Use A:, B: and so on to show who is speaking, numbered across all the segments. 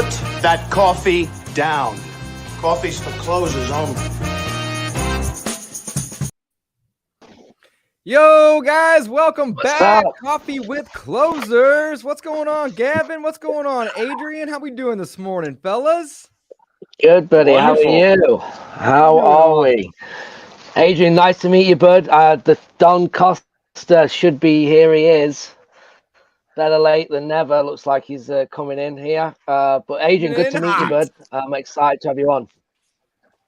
A: Put that coffee down. Coffee's for closers only.
B: Yo, guys, welcome back. Coffee with Closers. What's going on, Gavin? What's going on, Adrian? How we doing this morning, fellas?
C: Good, buddy.
D: Wonderful.
C: How are you? How are we? Adrian, nice to meet you, bud. The Don Costa should be here. He is. Better late than never. Looks like he's coming in here. But Adrian, good to meet you, bud. I'm excited to have you on.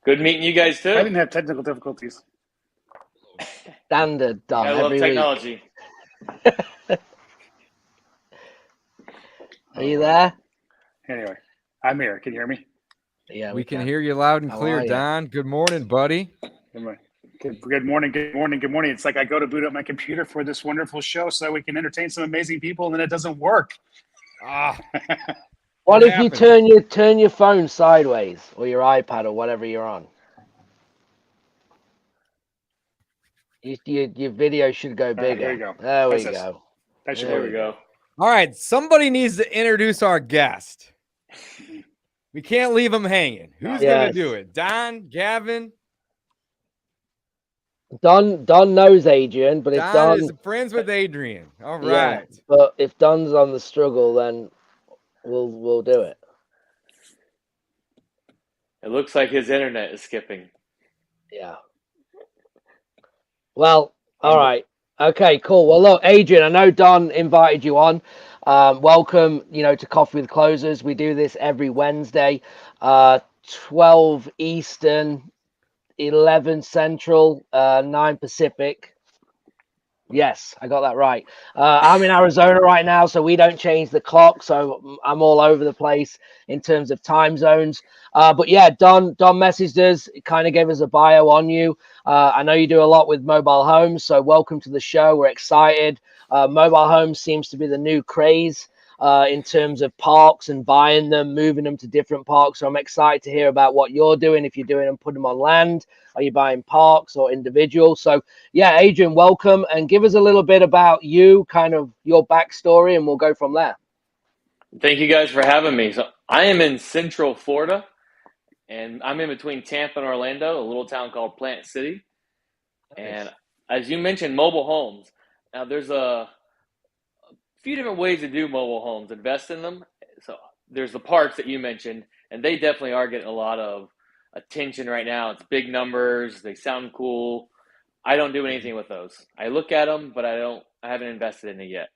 D: Good meeting you guys, too.
E: I didn't have technical difficulties.
C: Standard, Don.
D: I love
C: every
D: technology.
C: week. Are you there?
E: Anyway, I'm here. Can you hear me?
C: Yeah,
B: we can hear you loud and
C: How
B: clear,
C: are you?
B: Don. Good morning, buddy.
E: Good morning. Good morning. It's like I go to boot up my computer for this wonderful show so that we can entertain some amazing people, and then it doesn't work.
C: What if you turn your phone sideways or your iPad or whatever you're on? Your video should go bigger.
E: There you go.
C: There we
E: Process.
C: go.
D: There we go.
B: All right, somebody needs to introduce our guest. We can't leave him hanging. Who's going to do it? Don, Gavin?
C: Don knows Adrian, but if
B: Don is friends with Adrian. All right.
C: Yeah, but if Don's on the struggle, then we'll do it.
D: It looks like his internet is skipping.
C: Yeah. Well, all right. Okay, cool. Well, look, Adrian, I know Don invited you on. Welcome, to Coffee with Closers. We do this every Wednesday, 12 Eastern, 11 Central, 9 Pacific. Yes, I got that right. I'm in Arizona right now, so we don't change the clock. So I'm all over the place in terms of time zones. But yeah, Don messaged us, kind of gave us a bio on you. I know you do a lot with mobile homes, so welcome to the show. We're excited. Mobile homes seems to be the new craze in terms of parks and buying them, moving them to different parks. So I'm excited to hear about what you're doing. If you're doing them, put them on land. Are you buying parks or individual? So yeah, Adrian, welcome, and give us a little bit about you, kind of your backstory, and we'll go from there.
D: Thank you guys for having me. So I am in Central Florida, and I'm in between Tampa and Orlando, a little town called Plant City. And as you mentioned, mobile homes. Now there's a few different ways to do mobile homes, invest in them. So there's the parks that you mentioned, and they definitely are getting a lot of attention right now. It's big numbers. They sound cool. I don't do anything with those. I look at them, but I haven't invested in it yet.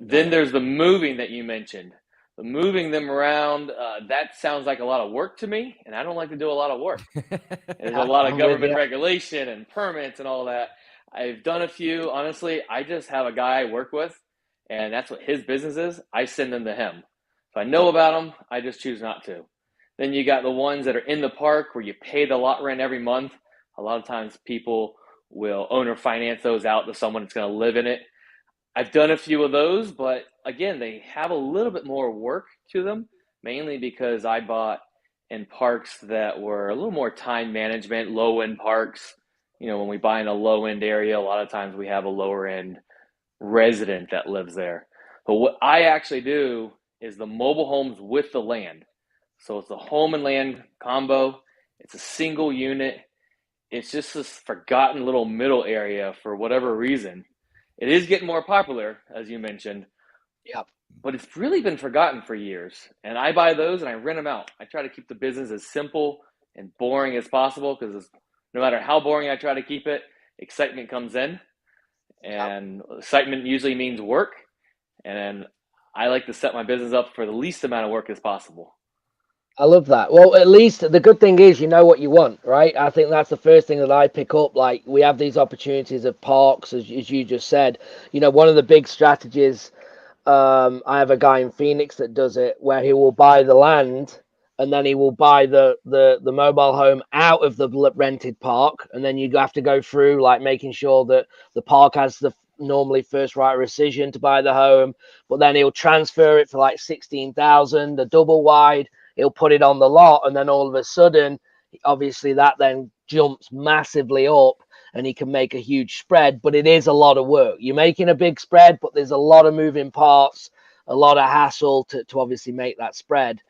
D: Then there's the moving that you mentioned. The moving them around, that sounds like a lot of work to me, and I don't like to do a lot of work. There's a lot of government regulation and permits and all that. I've done a few. Honestly, I just have a guy I work with, and that's what his business is. I send them to him. If I know about them, I just choose not to. Then you got the ones that are in the park where you pay the lot rent every month. A lot of times people will owner finance those out to someone that's going to live in it. I've done a few of those, but again, they have a little bit more work to them, mainly because I bought in parks that were a little more time management, low-end parks. When we buy in a low-end area, a lot of times we have a lower-end resident that lives there. But what I actually do is the mobile homes with the land. So it's a home and land combo. It's a single unit. It's just this forgotten little middle area for whatever reason. It is getting more popular, as you mentioned.
C: Yeah.
D: But it's really been forgotten for years. And I buy those and I rent them out. I try to keep the business as simple and boring as possible, because no matter how boring I try to keep it, excitement comes in. And excitement usually means work. And I like to set my business up for the least amount of work as possible.
C: I love that. Well, at least the good thing is you know what you want, right? I think that's the first thing that I pick up. Like, we have these opportunities of parks, as you just said. One of the big strategies, I have a guy in Phoenix that does it, where he will buy the land and then he will buy the mobile home out of the rented park, and then you have to go through like making sure that the park has the normally first right of rescission to buy the home, but then he'll transfer it for like 16,000, a double wide. He'll put it on the lot, and then all of a sudden, obviously that then jumps massively up, and he can make a huge spread. But it is a lot of work. You're making a big spread, but there's a lot of moving parts, a lot of hassle to obviously make that spread.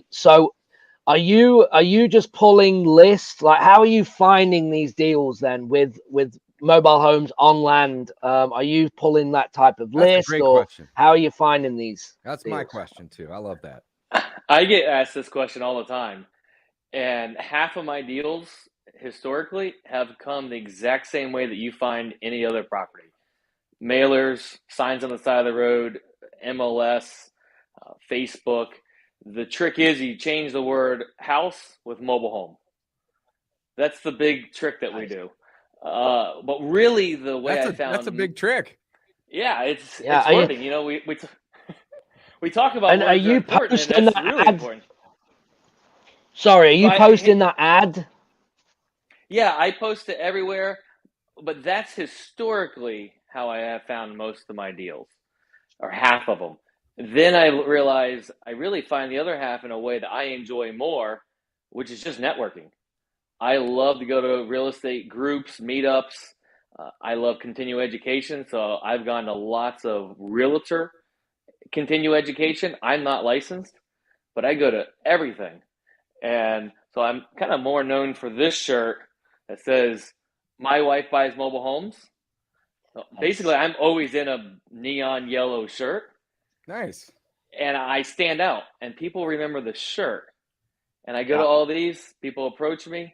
C: So are you just pulling lists? Like, how are you finding these deals then with mobile homes on land? Are you pulling that type of
B: That's a
C: list,
B: great
C: or
B: question.
C: how are you finding these?
B: That's
C: deals?
B: my question too. I love that.
D: I get asked this question all the time, and half of my deals historically have come the exact same way that you find any other property. Mailers, signs on the side of the road, MLS, Facebook. The trick is you change the word house with mobile home. That's the big trick that we do. But really, the way I found
B: that's a big trick.
D: yeah, it's
C: Yeah,
D: wording. You know, we talk about
C: and are
D: words are
C: you
D: important, and
C: posting
D: that's
C: that
D: really
C: ad?
D: important.
C: Sorry, are
D: So
C: you posting that ad?
D: yeah, I post it everywhere, but that's historically how I have found most of my deals, or half of them. Then I realize I really find the other half in a way that I enjoy more, which is just networking. I love to go to real estate groups, meetups. I love continue education, so I've gone to lots of realtor continue education. I'm not licensed, but I go to everything. And so I'm kind of more known for this shirt that says, "My wife buys mobile homes." So basically, I'm always in a neon yellow shirt,
B: Nice.
D: and I stand out, and people remember the shirt. And I go to
C: Yeah.
D: all these, people approach me,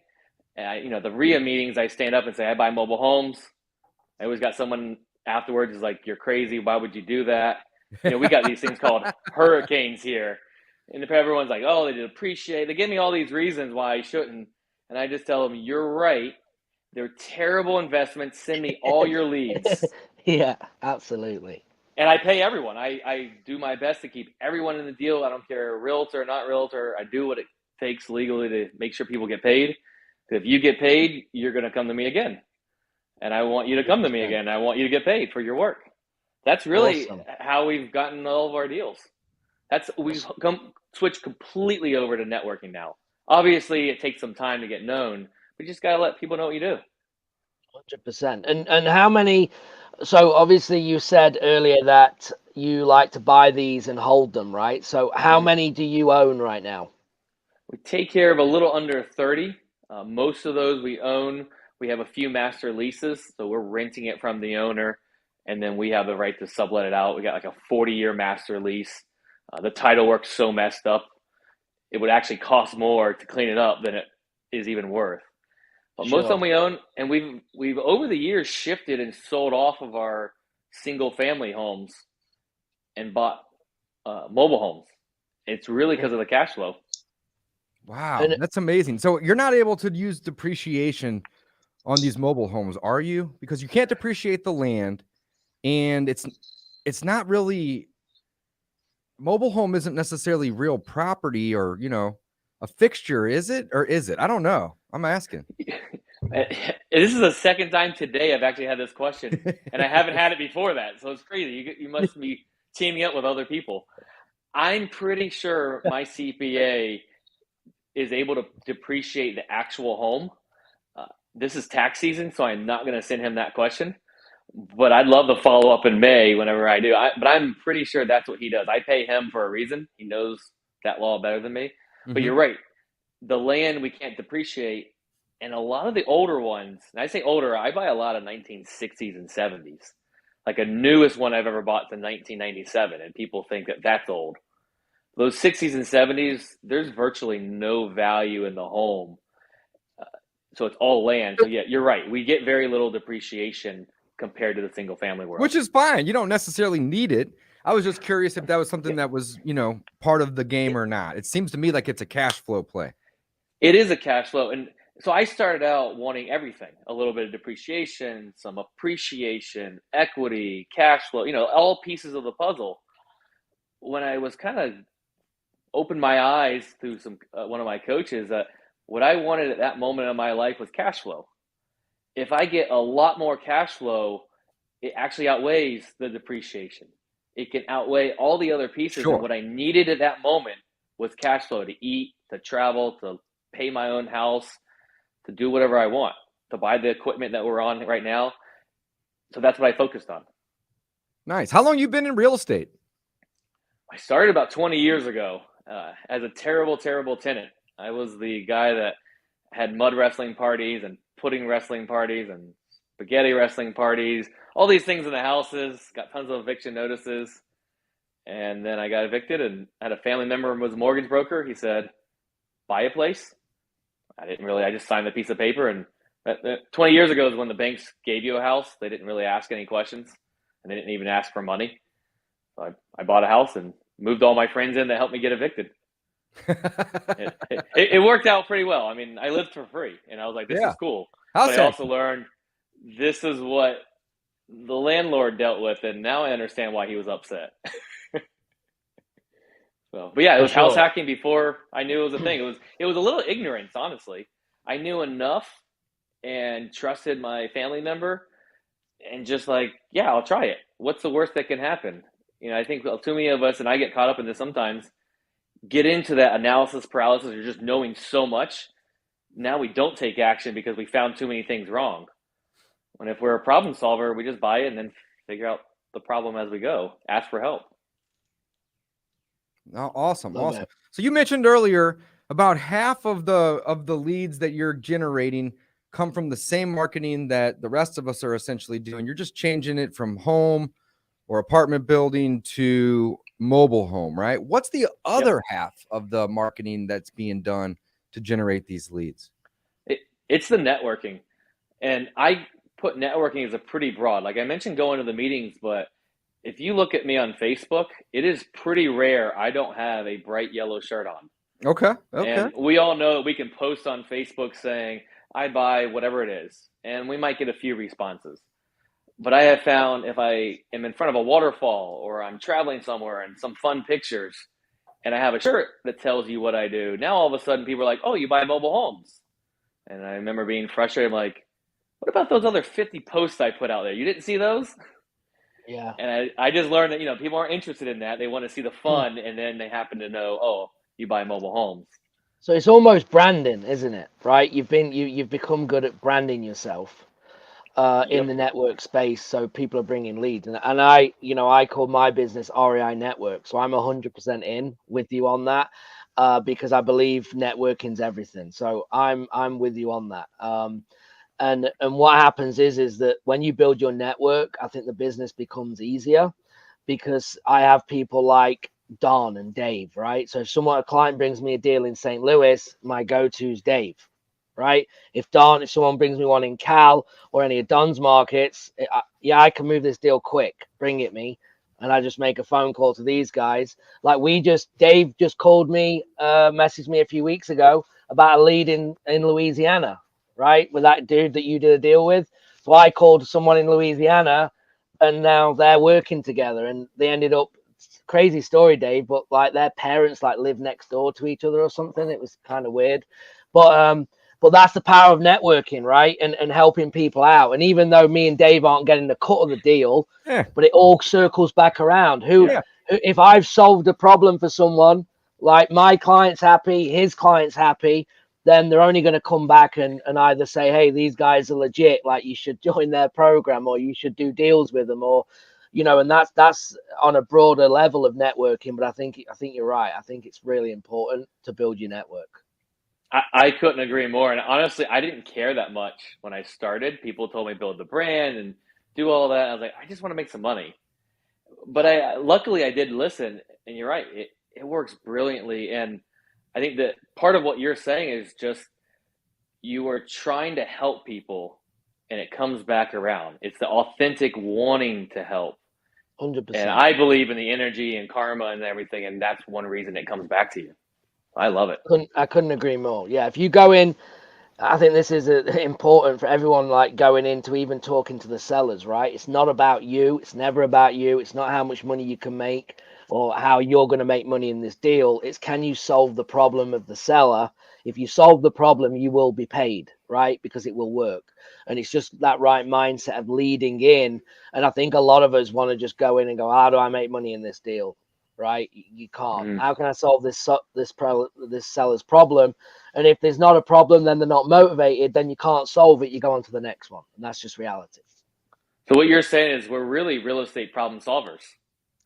D: and the RIA meetings, I stand up and say, "I buy mobile homes." I always got someone afterwards is like, "You're crazy. Why would you do that?" We got these things called hurricanes here. And if everyone's like, "Oh, they did appreciate," they give me all these reasons why I shouldn't. And I just tell them, "You're right. They're terrible investments. Send me all your leads."
C: Yeah, absolutely.
D: And I pay everyone. I do my best to keep everyone in the deal. I don't care, realtor or not realtor. I do what it takes legally to make sure people get paid. If you get paid, you're going to come to me again. And I want you to come to me again. I want you to get paid for your work. That's really
C: Awesome.
D: how we've gotten all of our deals. We've switched completely over to networking now. Obviously, it takes some time to get known. We just got to let people know what you do.
C: 100%. And how many? So obviously you said earlier that you like to buy these and hold them, right? So how many do you own right now?
D: We take care of a little under 30. Most of those we own. We have a few master leases, so we're renting it from the owner, and then we have the right to sublet it out. We got like a 40-year master lease. The title work's so messed up, it would actually cost more to clean it up than it is even worth. But most of them we own, and we've over the years shifted and sold off of our single family homes and bought mobile homes. It's really because of the cash flow.
B: Wow, that's amazing. So you're not able to use depreciation on these mobile homes, are you? Because you can't depreciate the land, and it's not really mobile home isn't necessarily real property or a fixture, is it? Or is it? I don't know. I'm asking.
D: This is the second time today I've actually had this question, and I haven't had it before that. So it's crazy. You must be teaming up with other people. I'm pretty sure my CPA is able to depreciate the actual home. This is tax season, so I'm not going to send him that question. But I'd love to follow up in May whenever I do. But I'm pretty sure that's what he does. I pay him for a reason. He knows that law better than me. But you're right. The land we can't depreciate. And a lot of the older ones, and I say older, I buy a lot of 1960s and 70s. Like a newest one I've ever bought in 1997, and people think that that's old. Those 60s and 70s, there's virtually no value in the home. So it's all land. So yeah, you're right. We get very little depreciation compared to the single family world.
B: Which is fine. You don't necessarily need it. I was just curious if that was something that was, part of the game or not. It seems to me like it's a cash flow play.
D: It is a cash flow. And so I started out wanting everything, a little bit of depreciation, some appreciation, equity, cash flow, all pieces of the puzzle. When I was kind of opened my eyes through one of my coaches, what I wanted at that moment in my life was cash flow. If I get a lot more cash flow, it actually outweighs the depreciation. It can outweigh all the other pieces.
B: Sure.
D: And what I needed at that moment was cash flow to eat, to travel, to pay my own house, to do whatever I want, to buy the equipment that we're on right now. So that's what I focused on.
B: Nice. How long you been in real estate?
D: I started about 20 years ago, as a terrible, terrible tenant. I was the guy that had mud wrestling parties and pudding wrestling parties and spaghetti wrestling parties, all these things in the houses, got tons of eviction notices. And then I got evicted and had a family member who was a mortgage broker. He said, buy a place. I just signed a piece of paper. And 20 years ago is when the banks gave you a house. They didn't really ask any questions, and they didn't even ask for money. So I bought a house and moved all my friends in that helped me get evicted. It worked out pretty well. I mean, I lived for free, and I was like, this is cool. But I also learned this is what the landlord dealt with, and now I understand why he was upset. But yeah, it was house hacking before I knew it was a thing. It was a little ignorance, honestly. I knew enough and trusted my family member, and just like, yeah, I'll try it. What's the worst that can happen? I think too many of us, and I get caught up in this sometimes, get into that analysis paralysis or just knowing so much. Now we don't take action because we found too many things wrong. When if we're a problem solver, we just buy it and then figure out the problem as we go. Ask for help.
B: Oh, awesome. So you mentioned earlier about half of the leads that you're generating come from the same marketing that the rest of us are essentially doing. You're just changing it from home or apartment building to mobile home, right? What's the other half of the marketing that's being done to generate these leads?
D: It's the networking. And I put networking as a pretty broad, like I mentioned, going to the meetings, but if you look at me on Facebook, it is pretty rare I don't have a bright yellow shirt on.
B: Okay.
D: And we all know that we can post on Facebook saying, I buy whatever it is, and we might get a few responses. But I have found if I am in front of a waterfall or I'm traveling somewhere and some fun pictures and I have a shirt that tells you what I do, now all of a sudden people are like, oh, you buy mobile homes. And I remember being frustrated. I'm like, what about those other 50 posts I put out there? You didn't see those?
C: Yeah.
D: And I just learned that, people aren't interested in that. They want to see the fun, and then they happen to know, oh, you buy mobile homes.
C: So it's almost branding, isn't it? Right? You've become good at branding yourself in the network space. So people are bringing leads, and I call my business REI Network. So I'm 100% in with you on that because I believe networking's everything. So I'm with you on that. And what happens is that when you build your network, I think the business becomes easier because I have people like Don and Dave, right? So if a client brings me a deal in St. Louis, my go-to is Dave, right? If someone brings me one in Cal or any of Don's markets, I can move this deal quick. Bring it me. And I just make a phone call to these guys. Like Dave just called me, messaged me a few weeks ago about a lead in Louisiana, right? With that dude that you did a deal with. So I called someone in Louisiana and now they're working together and they ended up, crazy story, Dave, but like their parents like live next door to each other or something. It was kind of weird. But that's the power of networking, right? And helping people out. And even though me and Dave aren't getting the cut of the deal, but it all circles back around. If I've solved a problem for someone, like my client's happy, his client's happy, then they're only going to come back and either say, hey, these guys are legit, like you should join their program or you should do deals with them, or, and that's on a broader level of networking. But I think you're right. I think it's really important to build your network.
D: I couldn't agree more. And honestly, I didn't care that much when I started. People told me build the brand and do all that. I was like, I just want to make some money. But luckily I did listen, and you're right. It works brilliantly. And I think that part of what you're saying is just you are trying to help people, and it comes back around. It's the authentic wanting to help.
C: 100%.
D: And I believe in the energy and karma and everything, and that's one reason it comes back to you. I love it.
C: I couldn't agree more. Yeah, if you go in, I think this is important for everyone, like going into even talking to the sellers, right? It's not about you. It's never about you. It's not how much money you can make or how you're going to make money in this deal. It's can you solve the problem of the seller? If you solve the problem, you will be paid, right? Because it will work. And it's just that right mindset of leading in. And I think a lot of us want to just go in and go, how do I make money in this deal? Right? You can't. How can I solve this seller's problem? And if there's not a problem, then they're not motivated, then you can't solve it. You go on to the next one. And that's just reality.
D: So what you're saying is we're really real estate problem solvers.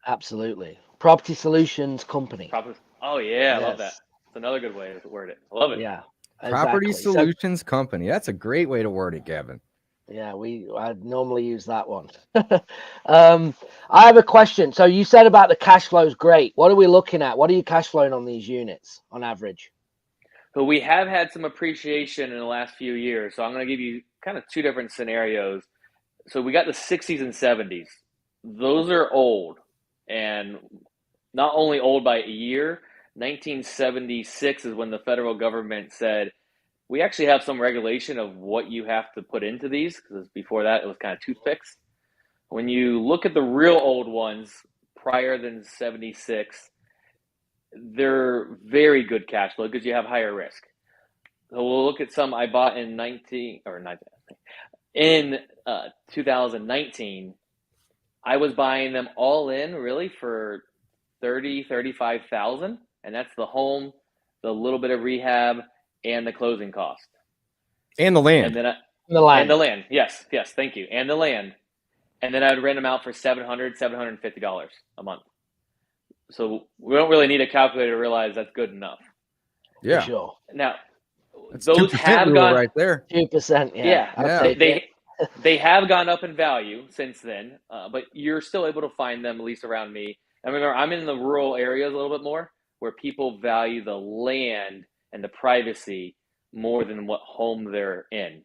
C: Absolutely. Property Solutions Company.
D: Oh yeah, I love that.
C: Yes.
D: It's another good way to word it. I love it.
C: Yeah.
B: Property
C: Exactly. So
B: Solutions Company. That's a great way to word it, Gavin.
C: yeah, I normally use that one. I have a question. So you said about the cash flow is great. What are we looking at? What are you cash flowing on these units on average?
D: So we have had some appreciation in the last few years. So I'm going to give you kind of two different scenarios. So we got the 60s and 70s. Those are old, and not only old by a year. 1976 is when the federal government said we actually have some regulation of what you have to put into these, because before that it was kind of toothpicks. When you look at the real old ones prior than 76, they're very good cash flow because you have higher risk. So we'll look at some I bought in 2019. I was buying them all in really for 35,000, and that's the home, the little bit of rehab, and the closing cost,
B: And the land.
D: and then
C: The land.
D: and the land. Yes, thank you, and the land, and then I'd rent them out for $750 a month. So we don't really need a calculator to realize that's good enough.
B: Yeah.
C: For sure.
D: Now,
B: That's
D: those
B: 2%
D: have
B: rule
D: gone
B: right there.
C: 2%. Yeah.
B: Yeah.
D: they have gone up in value since then, but you're still able to find them, at least around me. And remember, I'm in the rural areas a little bit more, where people value the land and the privacy more than what home they're in.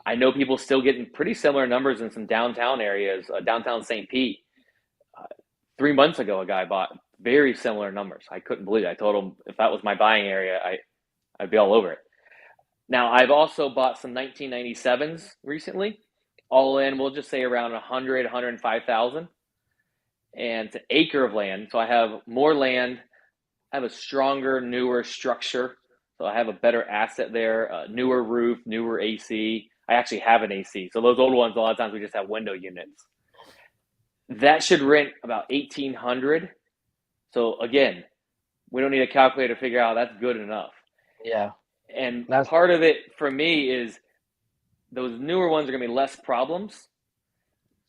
D: I know people still getting pretty similar numbers in some downtown areas, downtown St. Pete. 3 months ago, a guy bought very similar numbers. I couldn't believe it. I told him if that was my buying area, I'd be all over it. Now, I've also bought some 1997s recently. All in, we'll just say around 100, 105,000. And it's an acre of land. So I have more land. I have a stronger, newer structure. So I have a better asset there, newer roof, newer AC. I actually have an AC. So those old ones, a lot of times we just have window units. That should rent about 1,800. So again, we don't need a calculator to figure out that's good enough.
C: Yeah.
D: And part of it for me is those newer ones are going to be less problems,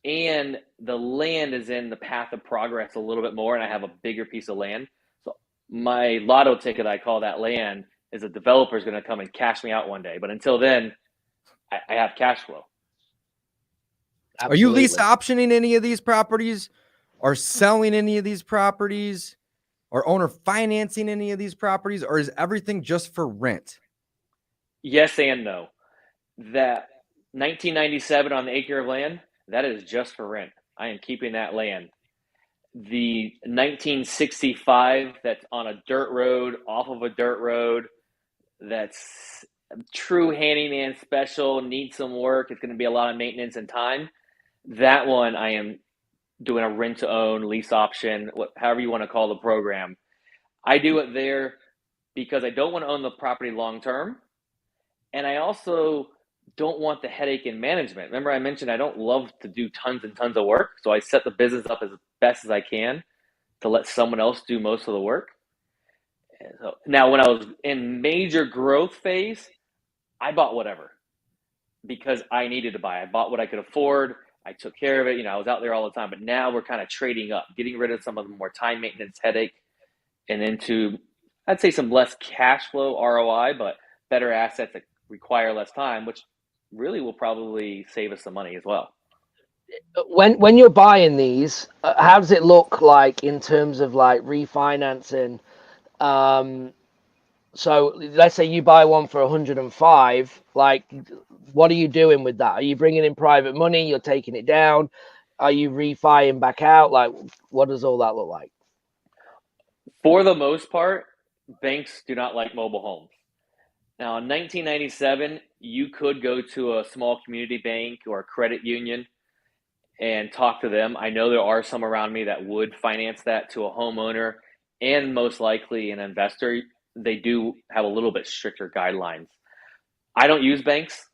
D: and the land is in the path of progress a little bit more, and I have a bigger piece of land. So my lotto ticket, I call that land, is a developer is going to come and cash me out one day. But until then, I have cash flow.
B: Absolutely. Are you lease optioning any of these properties, or selling any of these properties, or owner financing any of these properties, or is everything just for rent?
D: Yes and no. That 1997 on the acre of land, that is just for rent. I am keeping that land. The 1965 that's on a dirt road, off of a dirt road, that's true handyman special, needs some work, it's going to be a lot of maintenance and time. That one I am doing a rent to own, lease option, however you want to call the program. I do it there because I don't want to own the property long term, and I also don't want the headache in management. Remember, I mentioned I don't love to do tons and tons of work, so I set the business up as best as I can to let someone else do most of the work. So, now, when I was in major growth phase, I bought whatever because I needed to buy. I bought what I could afford. I took care of it. I was out there all the time. But now we're kind of trading up, getting rid of some of the more time maintenance headache, and into, I'd say, some less cash flow ROI, but better assets that require less time, which really will probably save us some money as well.
C: When you're buying these, how does it look like in terms of like refinancing? So let's say you buy one for 105. Like, what are you doing with that? Are you bringing in private money? You're taking it down? Are you refining back out? Like, what does all that look like?
D: For the most part, banks do not like mobile homes. Now, in 1997, you could go to a small community bank or a credit union and talk to them. I know there are some around me that would finance that to a homeowner and most likely an investor. They do have a little bit stricter guidelines. I don't use banks.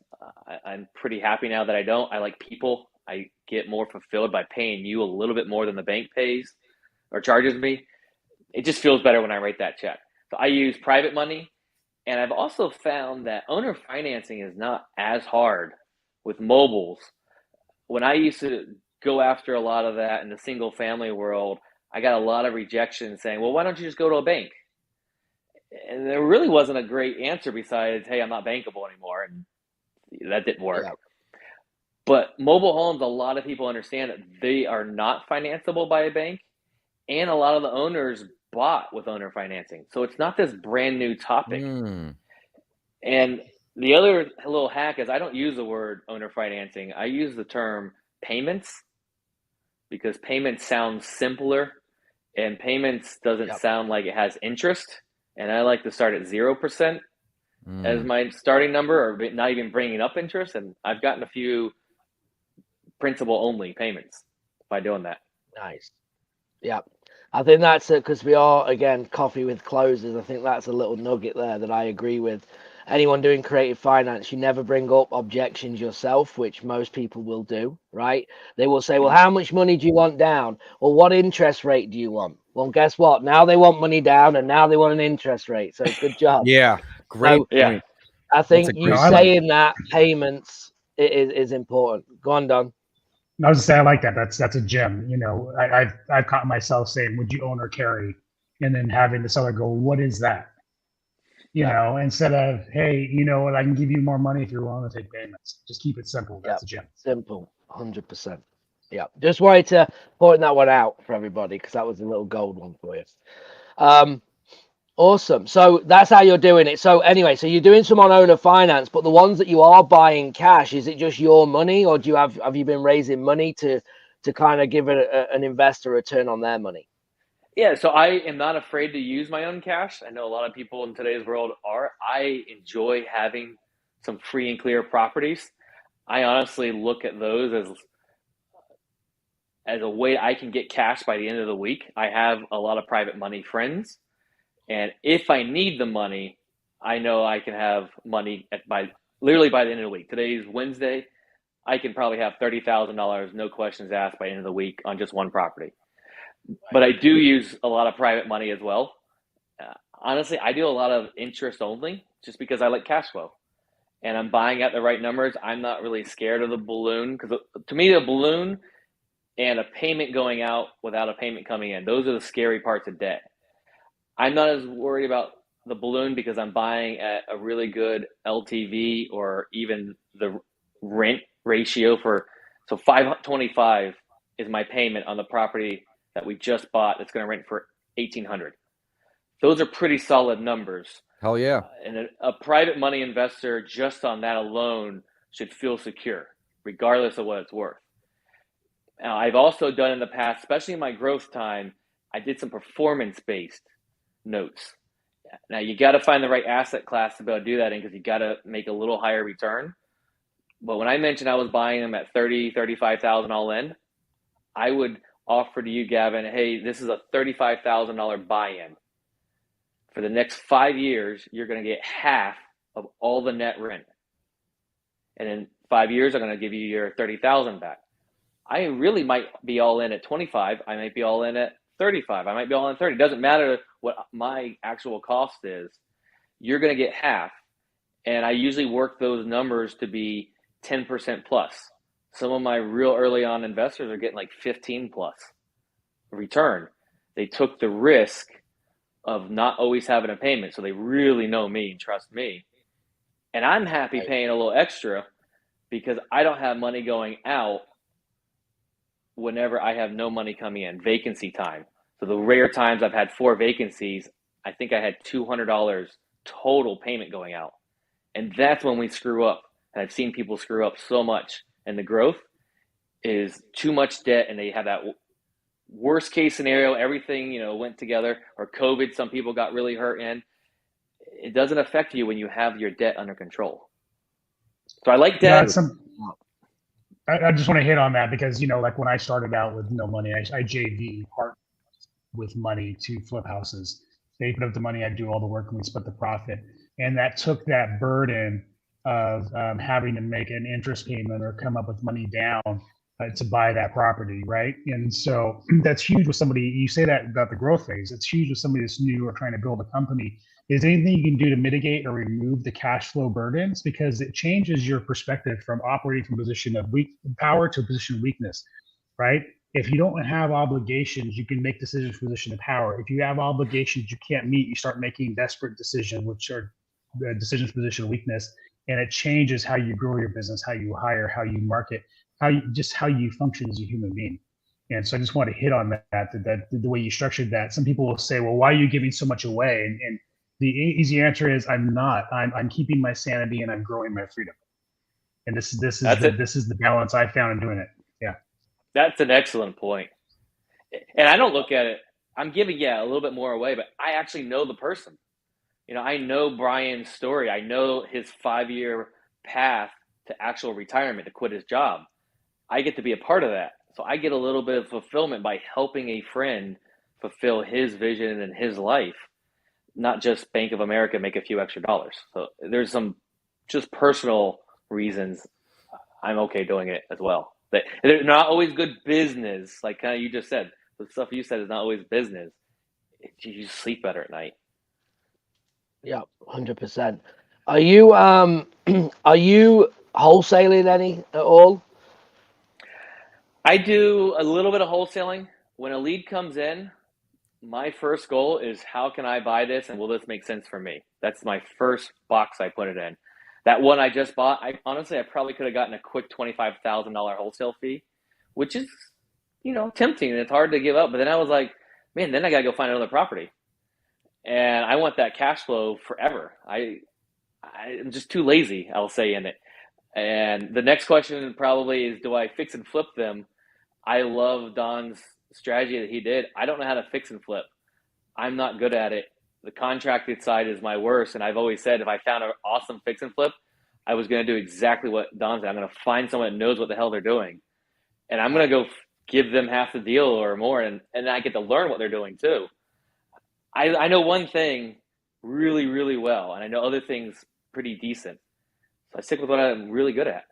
D: I'm pretty happy now that I don't. I like people. I get more fulfilled by paying you a little bit more than the bank pays or charges me. It just feels better when I write that check. So I use private money. And I've also found that owner financing is not as hard with mobiles. When I used to go after a lot of that in the single family world, I got a lot of rejection saying, well, why don't you just go to a bank? And there really wasn't a great answer besides, hey, I'm not bankable anymore. And that didn't work.
C: Yeah.
D: But mobile homes, a lot of people understand that they are not financeable by a bank. And a lot of the owners bought with owner financing. So it's not this brand new topic. And the other little hack is I don't use the word owner financing. I use the term payments because payments sounds simpler and payments doesn't sound like it has interest. And I like to start at 0% as my starting number, or not even bringing up interest. And I've gotten a few principal only payments by doing that.
C: Nice. Yeah. I think that's it, because we are, again, coffee with closers. I think that's a little nugget there that I agree with. Anyone doing creative finance, you never bring up objections yourself, which most people will do, right? They will say, well, how much money do you want down? Well, what interest rate do you want? Well, guess what? Now they want money down, and now they want an interest rate. So good job.
B: Yeah, great point.
D: Yeah.
C: I think you saying that payments is important. Go on, Don.
E: I was just saying, I like that. That's a gem. You know, I've caught myself saying, "Would you own or carry?" and then having the seller go, "What is that?" You know, instead of, "Hey, you know what? I can give you more money if you're willing to take payments." Just keep it simple. That's a gem.
C: Simple, 100%. Yeah, just wanted to point that one out for everybody because that was a little gold one for you. Awesome. So that's how you're doing it. So anyway, so you're doing some on owner finance, but the ones that you are buying cash, is it just your money, or do you have you been raising money to kind of give an investor a return on their money?
D: Yeah, so I am not afraid to use my own cash. I know a lot of people in today's world are. I enjoy having some free and clear properties. I honestly look at those as a way I can get cash by the end of the week. I have a lot of private money friends. And if I need the money, I know I can have money literally by the end of the week. Today's Wednesday. I can probably have $30,000, no questions asked, by the end of the week on just one property. But I do use a lot of private money as well. Honestly, I do a lot of interest only just because I like cash flow. And I'm buying at the right numbers. I'm not really scared of the balloon, because to me, the balloon and a payment going out without a payment coming in, those are the scary parts of debt. I'm not as worried about the balloon because I'm buying at a really good LTV, or even the rent ratio so $525 is my payment on the property that we just bought that's going to rent for $1,800. Those are pretty solid numbers.
B: Hell yeah.
D: And a private money investor just on that alone should feel secure, regardless of what it's worth. Now, I've also done in the past, especially in my growth time, I did some performance-based notes. Now, you got to find the right asset class to be able to do that in, because you got to make a little higher return. But when I mentioned I was buying them at $30,000, $35,000 all in, I would offer to you, Gavin, hey, this is a $35,000 buy-in. For the next 5 years, you're going to get half of all the net rent. And in 5 years, I'm going to give you your $30,000 back. I really might be all in at 25. I might be all in at 35. I might be all in 30. It doesn't matter what my actual cost is. You're going to get half. And I usually work those numbers to be 10% plus. Some of my real early on investors are getting like 15 plus return. They took the risk of not always having a payment. So they really know me and trust me. And I'm happy paying a little extra because I don't have money going out whenever I have no money coming in, vacancy time. So the rare times I've had 4 vacancies, I think I had $200 total payment going out. And that's when we screw up. And I've seen people screw up so much. And the growth is too much debt, and they have that worst case scenario. Everything, went together, or COVID, some people got really hurt in. It doesn't affect you when you have your debt under control. So I like debt.
E: I just want to hit on that because, like when I started out with no money, I JV part with money to flip houses. They put up the money, I do all the work, and we split the profit. And that took that burden of having to make an interest payment or come up with money down to buy that property, right? And so that's huge with somebody. You say that about the growth phase. It's huge with somebody that's new or trying to build a company. Is there anything you can do to mitigate or remove the cash flow burdens? Because it changes your perspective from operating from a position of power to a position of weakness, right? If you don't have obligations, you can make decisions from a position of power. If you have obligations you can't meet, you start making desperate decisions, which are decisions from a position of weakness, and it changes how you grow your business, how you hire, how you market, how you function as a human being. And so I just want to hit on that the way you structured that. Some people will say, well, why are you giving so much away? And the easy answer is I'm not. I'm keeping my sanity and I'm growing my freedom. And this is the balance I found in doing it. Yeah.
D: That's an excellent point. And I don't look at it, I'm giving, a little bit more away, but I actually know the person. I know Brian's story. I know his 5-year path to actual retirement, to quit his job. I get to be a part of that. So I get a little bit of fulfillment by helping a friend fulfill his vision and his life, not just Bank of America make a few extra dollars. So there's some just personal reasons I'm okay doing it as well. They're not always good business, like kind of you just said. The stuff you said is not always business. You just sleep better at night.
C: Yeah, 100%. Are you wholesaling any at all?
D: I do a little bit of wholesaling. When a lead comes in, my first goal is how can I buy this and will this make sense for me? That's my first box I put it in. That one I just bought, I probably could have gotten a quick $25,000 wholesale fee, which is, tempting and it's hard to give up. But then I was like, man, then I got to go find another property. And I want that cash flow forever. I'm just too lazy, I'll say, in it. And the next question probably is, do I fix and flip them? I love Don's strategy that he did. I don't know how to fix and flip. I'm not good at it. The contracted side is my worst. And I've always said if I found an awesome fix and flip, I was going to do exactly what Don said. I'm going to find someone that knows what the hell they're doing. And I'm going to go give them half the deal or more. And I get to learn what they're doing too. I know one thing really, really well. And I know other things pretty decent. So I stick with what I'm really good at.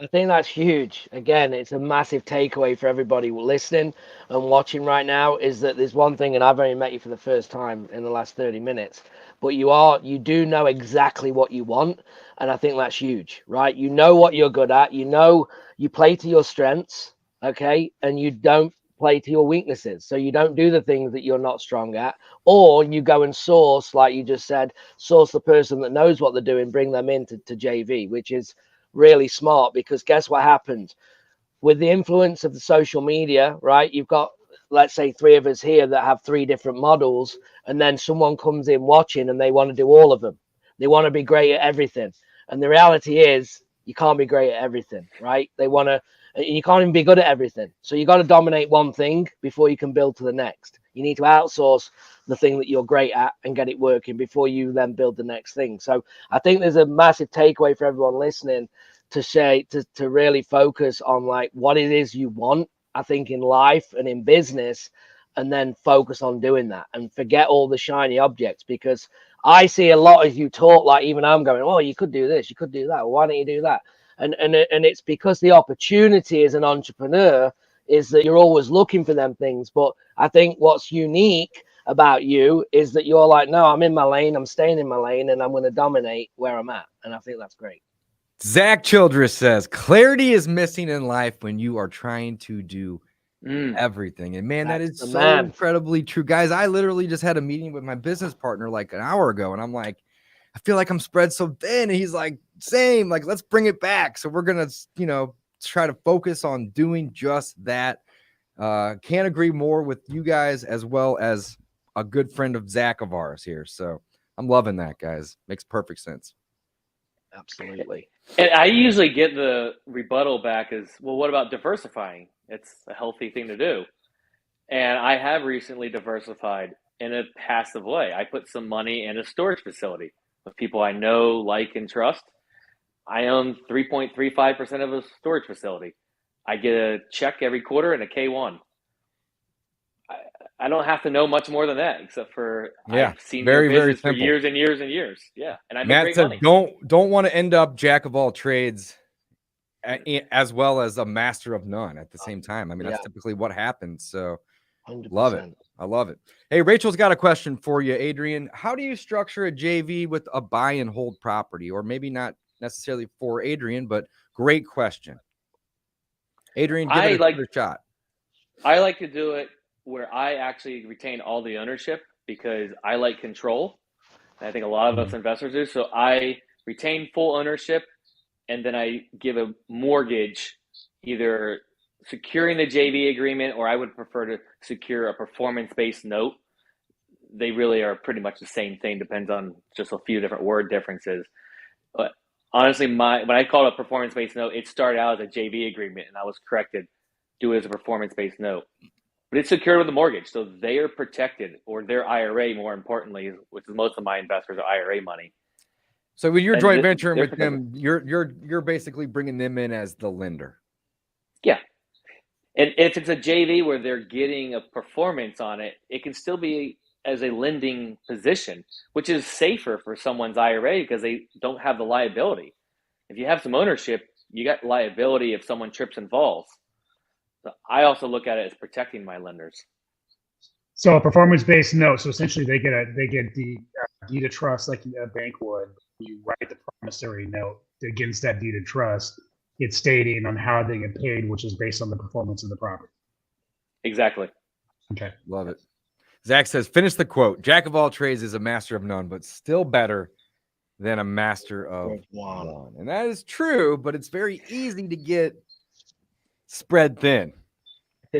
C: I think that's huge. Again, it's a massive takeaway for everybody listening and watching right now is that there's one thing, and I've only met you for the first time in the last 30 minutes, but you do know exactly what you want. And I think that's huge, right? You know what you're good at. You play to your strengths, okay? And you don't play to your weaknesses. So you don't do the things that you're not strong at, or you go and source, like you just said, source the person that knows what they're doing, bring them into JV, which is really smart, because guess what happens with the influence of the social media, right? You've got, let's say, 3 of us here that have 3 different models, and then someone comes in watching and they want to do all of them. They want to be great at everything. And the reality is you can't be great at everything, right? You can't even be good at everything. So you got to dominate one thing before you can build to the next. You need to outsource the thing that you're great at and get it working before you then build the next thing. So I think there's a massive takeaway for everyone listening to say, to really focus on like what it is you want, I think, in life and in business, and then focus on doing that and forget all the shiny objects, because I see a lot of you talk like, even I'm going, oh, you could do this, you could do that. Well, why don't you do that? And it's because the opportunity as an entrepreneur is that you're always looking for them things. But I think what's unique about you is that you're like, no, I'm in my lane, I'm staying in my lane, and I'm going to dominate where I'm at. And I think that's great.
B: Zach Childress says, clarity is missing in life when you are trying to do everything. And man, that is so incredibly true. Guys, I literally just had a meeting with my business partner like an hour ago, and I'm like, I feel like I'm spread so thin. And he's like, same, like, let's bring it back. So we're going to, try to focus on doing just that. Can't agree more with you guys, as well as a good friend of Zach of ours here. So I'm loving that, guys. Makes perfect sense.
C: Absolutely.
D: And I usually get the rebuttal back is, well, what about diversifying? It's a healthy thing to do. And I have recently diversified in a passive way. I put some money in a storage facility with people I know, like, and trust. I own 3.35% of a storage facility. I get a check every quarter and a K1. I don't have to know much more than that, except for I've seen their business for years and years and years. Yeah, and I make great money.
B: Don't want to end up jack of all trades, as well as a master of none at the same time. I mean, that's typically what happens. So
C: 100%.
B: Love it. I love it. Hey, Rachel's got a question for you, Adrian. How do you structure a JV with a buy and hold property? Or maybe not necessarily for Adrian, but great question. Adrian, give it a shot.
D: I like to do it where I actually retain all the ownership because I like control. And I think a lot of us investors do. So I retain full ownership and then I give a mortgage, either securing the JV agreement or I would prefer to secure a performance-based note. They really are pretty much the same thing, depends on just a few different word differences. But honestly, when I called a performance-based note, it started out as a JV agreement, and I was corrected, do it as a performance-based note. But it's secured with a mortgage, so they are protected, or their IRA, more importantly, which is most of my investors are IRA money.
B: So when you're
D: And
B: joint venturing
D: they're
B: with them, you're basically bringing them in as the lender.
D: Yeah. And if it's a JV where they're getting a performance on it, it can still be as a lending position, which is safer for someone's IRA because they don't have the liability. If you have some ownership, you got liability if someone trips and falls. So I also look at it as protecting my lenders.
E: So a performance-based note. So essentially, they get the deed of trust like a bank would. You write the promissory note against that deed of trust. It's stating on how they get paid, which is based on the performance of the property.
D: Exactly.
E: Okay.
B: Love it. Zach says, finish the quote. Jack of all trades is a master of none, but still better than a master of one. And that is true, but it's very easy to get spread thin.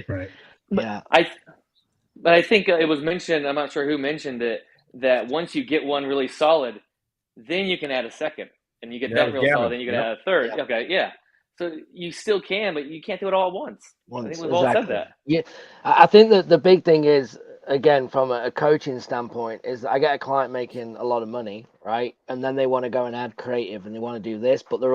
E: Right.
C: Yeah.
D: But I think it was mentioned, I'm not sure who mentioned it, that once you get one really solid, then you can add a second. And you get that real solid, then you can add a third.
C: Yeah.
D: Okay, yeah. So you still can, but you can't do it all at once. I think we've all said that.
C: Yeah, I think that the big thing is, again, from a coaching standpoint, is I get a client making a lot of money, right? And then they want to go and add creative and they want to do this, but they're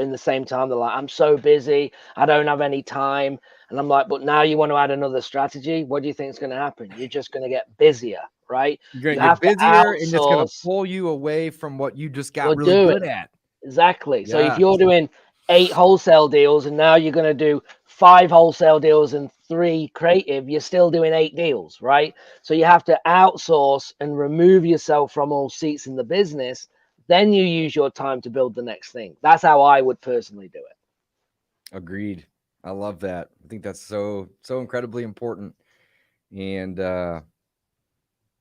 C: in the same time, they're like, I'm so busy, I don't have any time. And I'm like, but now you want to add another strategy? What do you think is going to happen? You're just going to get busier, right?
B: You're going to get busier and it's going to pull you away from what you just got really good at.
C: Exactly. So if you're doing 8 wholesale deals and now you're going to do 5 wholesale deals and 3 creative, you're still doing 8 deals, right? So you have to outsource and remove yourself from all seats in the business. Then you use your time to build the next thing. That's how I would personally do it.
B: Agreed. I love that. I think that's so incredibly important. And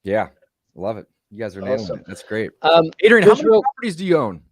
B: yeah, love it. You guys are nailing it. That's great. Adrian, how many properties do you own?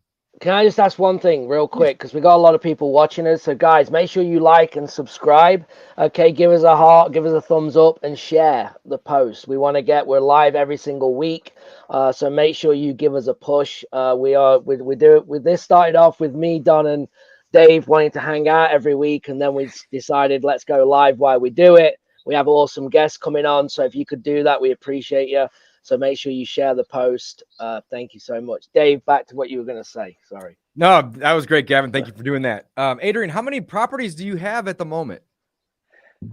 C: Can I just ask one thing real quick? Because we got a lot of people watching us. So, guys, make sure you like and subscribe. Okay, give us a heart, give us a thumbs up, and share the post. We're live every single week. So make sure you give us a push. This started off with me, Don, and Dave wanting to hang out every week, and then we decided let's go live while we do it. We have awesome guests coming on. So if you could do that, we appreciate you. So make sure you share the post. Thank you so much. Dave, back to what you were going to say. Sorry.
B: No, that was great, Gavin. Thank you for doing that. Adrian, how many properties do you have at the moment?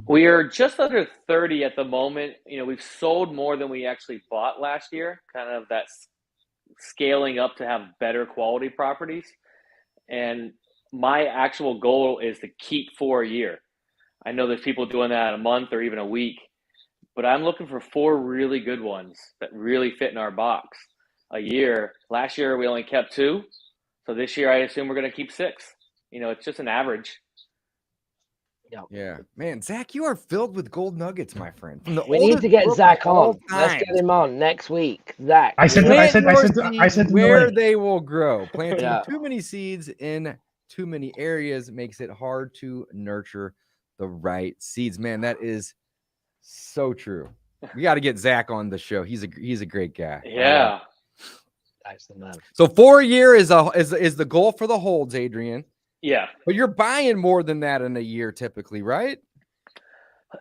D: We are just under 30 at the moment. We've sold more than we actually bought last year, kind of that scaling up to have better quality properties. And my actual goal is to keep 4 a year. I know there's people doing that in a month or even a week. But I'm looking for 4 really good ones that really fit in our box a year. Last year, we only kept 2. So this year, I assume we're going to keep 6. It's just an average.
B: Yeah. Man, Zach, you are filled with gold nuggets, my friend.
C: We need to get Zach on. Let's get him on next week. Zach.
E: I said
B: where they will grow. Planting too many seeds in too many areas makes it hard to nurture the right seeds. Man, that is so true. We got to get Zach on the show. He's a great guy.
D: Yeah.
B: So 4 a year is the goal for the holds, Adrian.
D: Yeah.
B: But you're buying more than that in a year typically, right?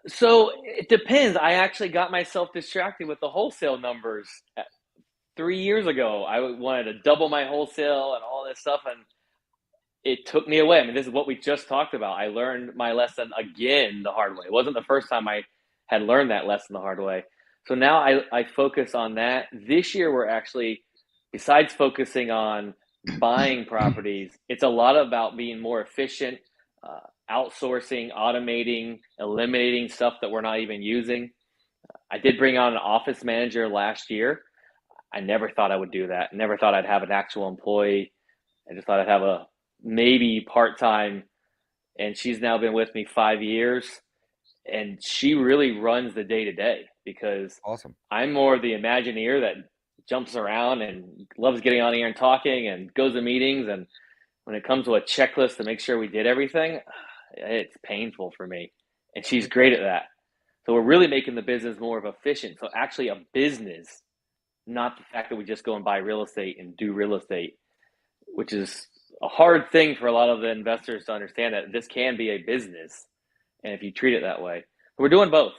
D: So it depends. I actually got myself distracted with the wholesale numbers 3 years ago. I wanted to double my wholesale and all this stuff, and it took me away. I mean, this is what we just talked about. I learned my lesson again the hard way. It wasn't the first time I had learned that lesson the hard way. So now I focus on that. This year, we're actually, besides focusing on buying properties, it's a lot about being more efficient, outsourcing, automating, eliminating stuff that we're not even using. I did bring on an office manager last year. I never thought I would do that. Never thought I'd have an actual employee. I just thought I'd have a maybe part-time, and she's now been with me 5 years. and she really runs the day to day because
B: Awesome.
D: I'm more the Imagineer that jumps around and loves getting on here and talking and goes to meetings. And when it comes to a checklist to make sure we did everything, it's painful for me. And she's great at that. So we're really making the business more of efficient. So actually a business, not the fact that we just go and buy real estate and do real estate, which is a hard thing for a lot of the investors to understand, that this can be a business. And if you treat it that way, we're doing both.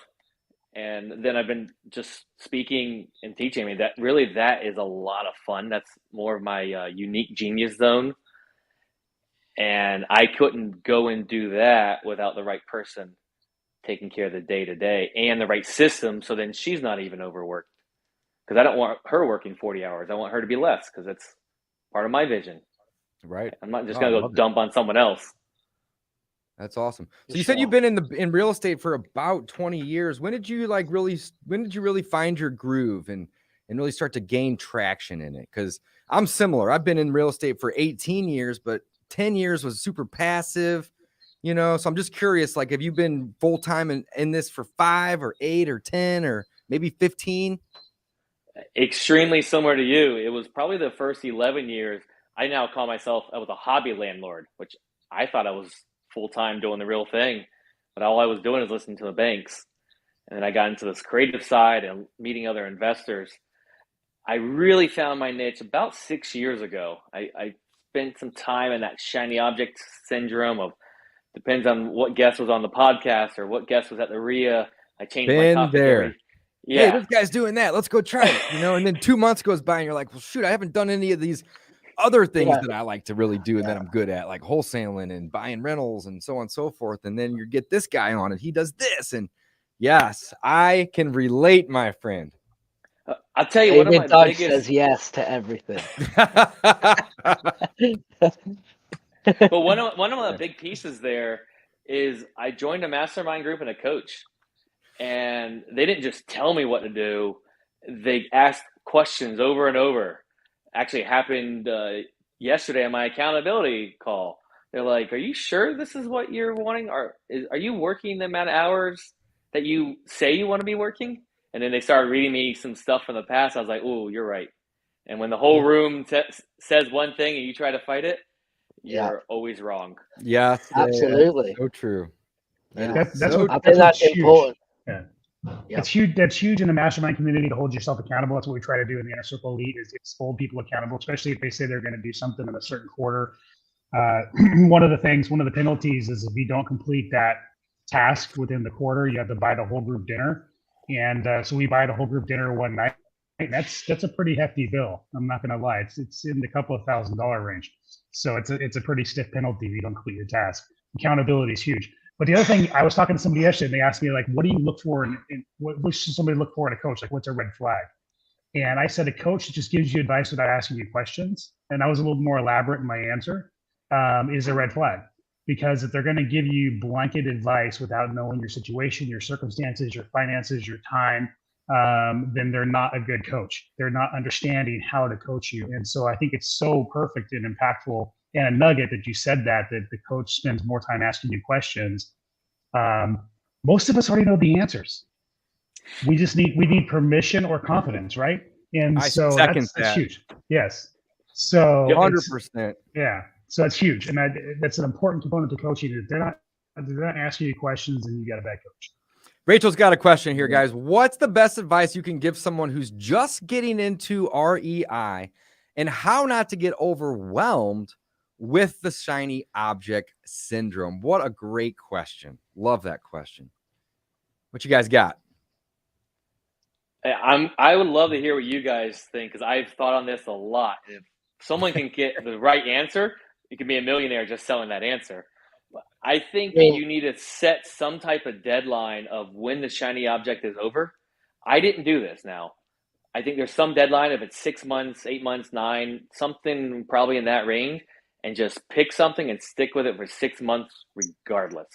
D: And then I've been just speaking and teaching. I mean, that is a lot of fun. That's more of my unique genius zone. And I couldn't go and do that without the right person taking care of the day to day and the right system. So then she's not even overworked, because I don't want her working 40 hours. I want her to be less, because it's part of my vision.
B: Right.
D: I'm not just going to go dump on someone else.
B: That's awesome. So you said you've been in real estate for about 20 years. When did you really find your groove and really start to gain traction in it? Because I'm similar. I've been in real estate for 18 years, but 10 years was super passive, so I'm just curious, like, have you been full-time in this for 5 or 8 or 10 or maybe 15?
D: Extremely similar to you. It was probably the first 11 years. I now call myself, I was a hobby landlord, which I thought I was full-time doing the real thing, but all I was doing is listening to the banks. And then I got into this creative side and meeting other investors. I really found my niche about 6 years ago. I spent some time in that shiny object syndrome of, depends on what guest was on the podcast or what guest was at the RIA. I changed my topic every.
B: Yeah. Hey, this guy's doing that. Let's go try it. And then 2 months goes by and you're like, well, shoot, I haven't done any of these other things that I like to really do and that I'm good at, like wholesaling and buying rentals and so on and so forth. And then you get this guy on and he does this. And yes, I can relate, my friend.
D: I'll tell you, one of my biggest
C: says yes to everything.
D: But one of the big pieces there is I joined a mastermind group and a coach, and they didn't just tell me what to do. They asked questions over and over. Actually happened yesterday on my accountability call. They're like, are you sure this is what you're wanting? Are you working the amount of hours that you say you want to be working? And then they started reading me some stuff from the past. I was like, oh, you're right. And when the whole room says one thing and you try to fight it, you're always wrong.
B: Yeah,
C: absolutely.
B: So true.
E: I
C: think that's important.
E: Yeah. It's huge. That's huge in the mastermind community, to hold yourself accountable. That's what we try to do in the Inner Circle Elite, is hold people accountable, especially if they say they're going to do something in a certain quarter. One of the penalties is if you don't complete that task within the quarter, you have to buy the whole group dinner. And so we buy the whole group dinner one night. That's a pretty hefty bill. I'm not going to lie. It's in the couple of $1,000s range. So it's a pretty stiff penalty if you don't complete your task. Accountability is huge. But the other thing, I was talking to somebody yesterday, and they asked me, like, what do you look for what should somebody look for in a coach? Like, what's a red flag? And I said, a coach that just gives you advice without asking you questions. And I was a little more elaborate in my answer, is a red flag. Because if they're going to give you blanket advice without knowing your situation, your circumstances, your finances, your time, then they're not a good coach. They're not understanding how to coach you. And so I think it's so perfect and impactful, and a nugget that you said that the coach spends more time asking you questions. Most of us already know the answers. We need permission or confidence, right? And so that's huge. Yes. So
B: 100%.
E: Yeah. So it's huge, and that's an important component to coaching. They're not asking you questions, and you got a bad coach.
B: Rachel's got a question here, guys. What's the best advice you can give someone who's just getting into REI, and how not to get overwhelmed with the shiny object syndrome? What a great question. Love that question. What you guys got?
D: I would love to hear what you guys think, because I've thought on this a lot. If someone can get the right answer, you can be a millionaire just selling that answer. I think you need to set some type of deadline of when the shiny object is over. I didn't do this now. I think there's some deadline, if it's 6 months, 8 months, 9, something probably in that range, and just pick something and stick with it for 6 months regardless.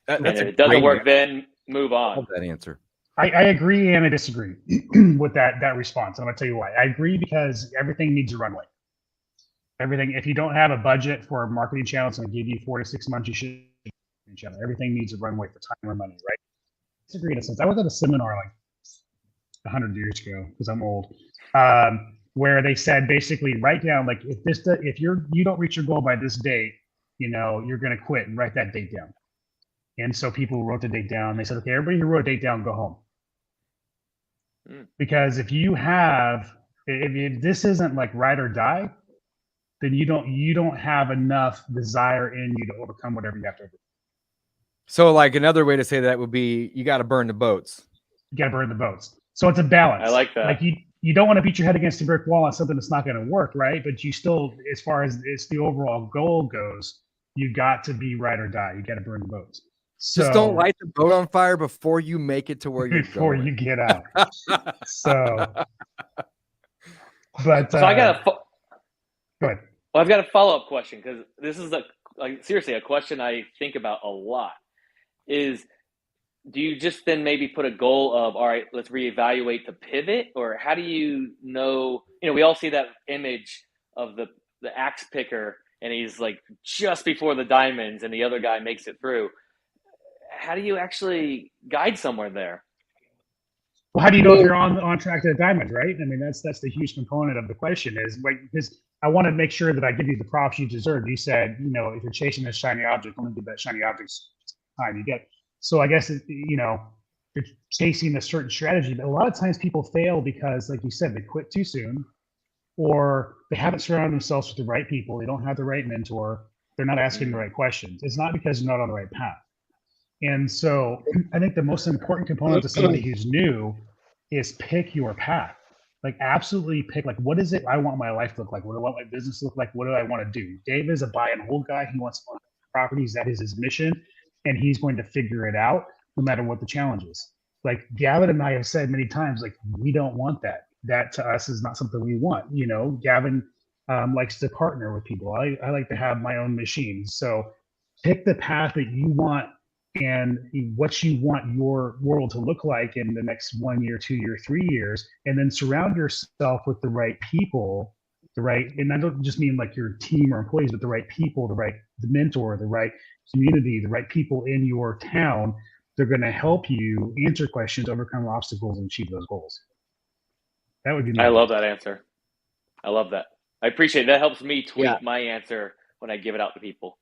D: And if it doesn't work, then move on.
B: I love that answer.
E: I agree and I disagree with that response. I'm going to tell you why. I agree because everything needs a runway. Everything, if you don't have a budget for a marketing channel, it's going to give you 4 to 6 months. You should channel. Everything needs a runway for time or money, right? disagree in a sense. I was at a seminar like 100 years ago because I'm old, where they said basically write down like if you don't reach your goal by this date, you're going to quit, and write that date down. And so people wrote the date down. They said, okay, everybody who wrote a date down, go home. Because if this isn't like ride or die, then you don't have enough desire in you to overcome whatever you have to overcome.
B: So like another way to say that would be you got to burn the boats.
E: You got to burn the boats. So it's a balance.
D: I like that.
E: Like you don't want to beat your head against a brick wall on something that's not going to work, right? But you still, as far as it's the overall goal goes, you got to be ride or die. You got to burn the boats. So,
B: just don't light the boat on fire before you make it to where you're
E: before
B: going.
E: you get out. So, but
D: so I got
E: go ahead.
D: Well, I've got a follow-up question because this is seriously a question I think about a lot. Is do you just then maybe put a goal of, all right, let's reevaluate the pivot, or how do you know? We all see that image of the axe picker, and he's like just before the diamonds, and the other guy makes it through. How do you actually guide somewhere there?
E: Well, how do you know if you're on track to the diamond, right? I mean, that's the huge component of the question is like, because I want to make sure that I give you the props you deserve. You said, if you're chasing a shiny object, only give that shiny object time you get. So I guess, you're chasing a certain strategy, but a lot of times people fail because, like you said, they quit too soon, or they haven't surrounded themselves with the right people. They don't have the right mentor. They're not asking the right questions. It's not because you're not on the right path. And so I think the most important component to somebody who's new is pick your path. Like absolutely pick, like, what is it I want my life to look like? What do I want my business to look like? What do I want to do? Dave is a buy and hold guy. He wants to own properties. That is his mission. And he's going to figure it out no matter what the challenge is. Like Gavin and I have said many times, like, we don't want that. That to us is not something we want. Gavin likes to partner with people. I like to have my own machines. So pick the path that you want and what you want your world to look like in the next 1 year, 2 year, 3 years, and then surround yourself with the right people, and I don't just mean like your team or employees, but the right people, the mentor, the right community, the right people in your town. They're going to help you answer questions, overcome obstacles, and achieve those goals. That would be my
D: love that answer. I love that. I appreciate it. That helps me tweak my answer when I give it out to people.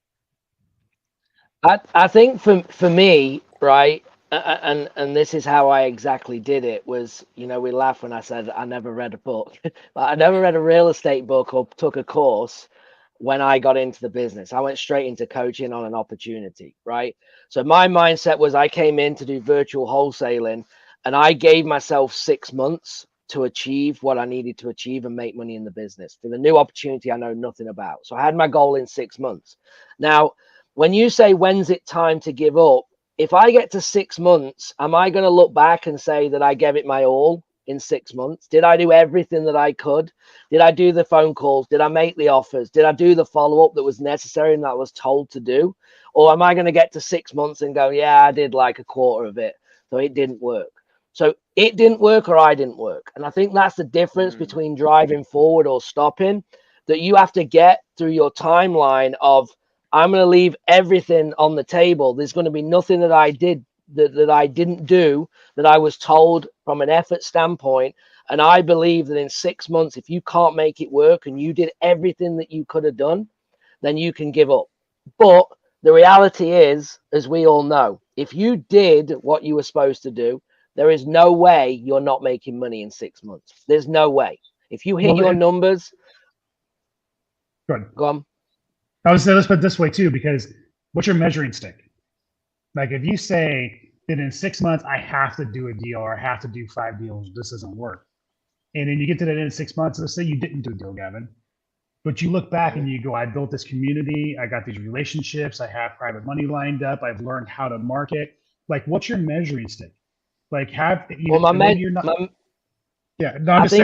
C: I think for me, right, and this is how I exactly did it was, we laugh when I said I never read a book, but I never read a real estate book or took a course when I got into the business. I went straight into coaching on an opportunity, right? So my mindset was I came in to do virtual wholesaling, and I gave myself 6 months to achieve what I needed to achieve and make money in the business for the new opportunity I know nothing about. So I had my goal in 6 months. Now, when you say, when's it time to give up? If I get to 6 months, am I going to look back and say that I gave it my all in 6 months? Did I do everything that I could? Did I do the phone calls? Did I make the offers? Did I do the follow-up that was necessary and that I was told to do? Or am I going to get to 6 months and go, yeah, I did like a quarter of it, so it didn't work? So it didn't work or I didn't work. And I think that's the difference between driving forward or stopping, that you have to get through your timeline of, I'm going to leave everything on the table. There's going to be nothing that I did that I didn't do that I was told from an effort standpoint. And I believe that in 6 months, if you can't make it work and you did everything that you could have done, then you can give up. But the reality is, as we all know, if you did what you were supposed to do, there is no way you're not making money in 6 months. There's no way. If you hit your numbers, go on.
E: I was let's put it this way too, because what's your measuring stick? Like if you say that in 6 months I have to do a deal or I have to do 5 deals, this doesn't work. And then you get to that in 6 months, let's say you didn't do a deal, Gavin, but you look back and you go, I built this community, I got these relationships, I have private money lined up, I've learned how to market. Like what's your measuring stick? Like I think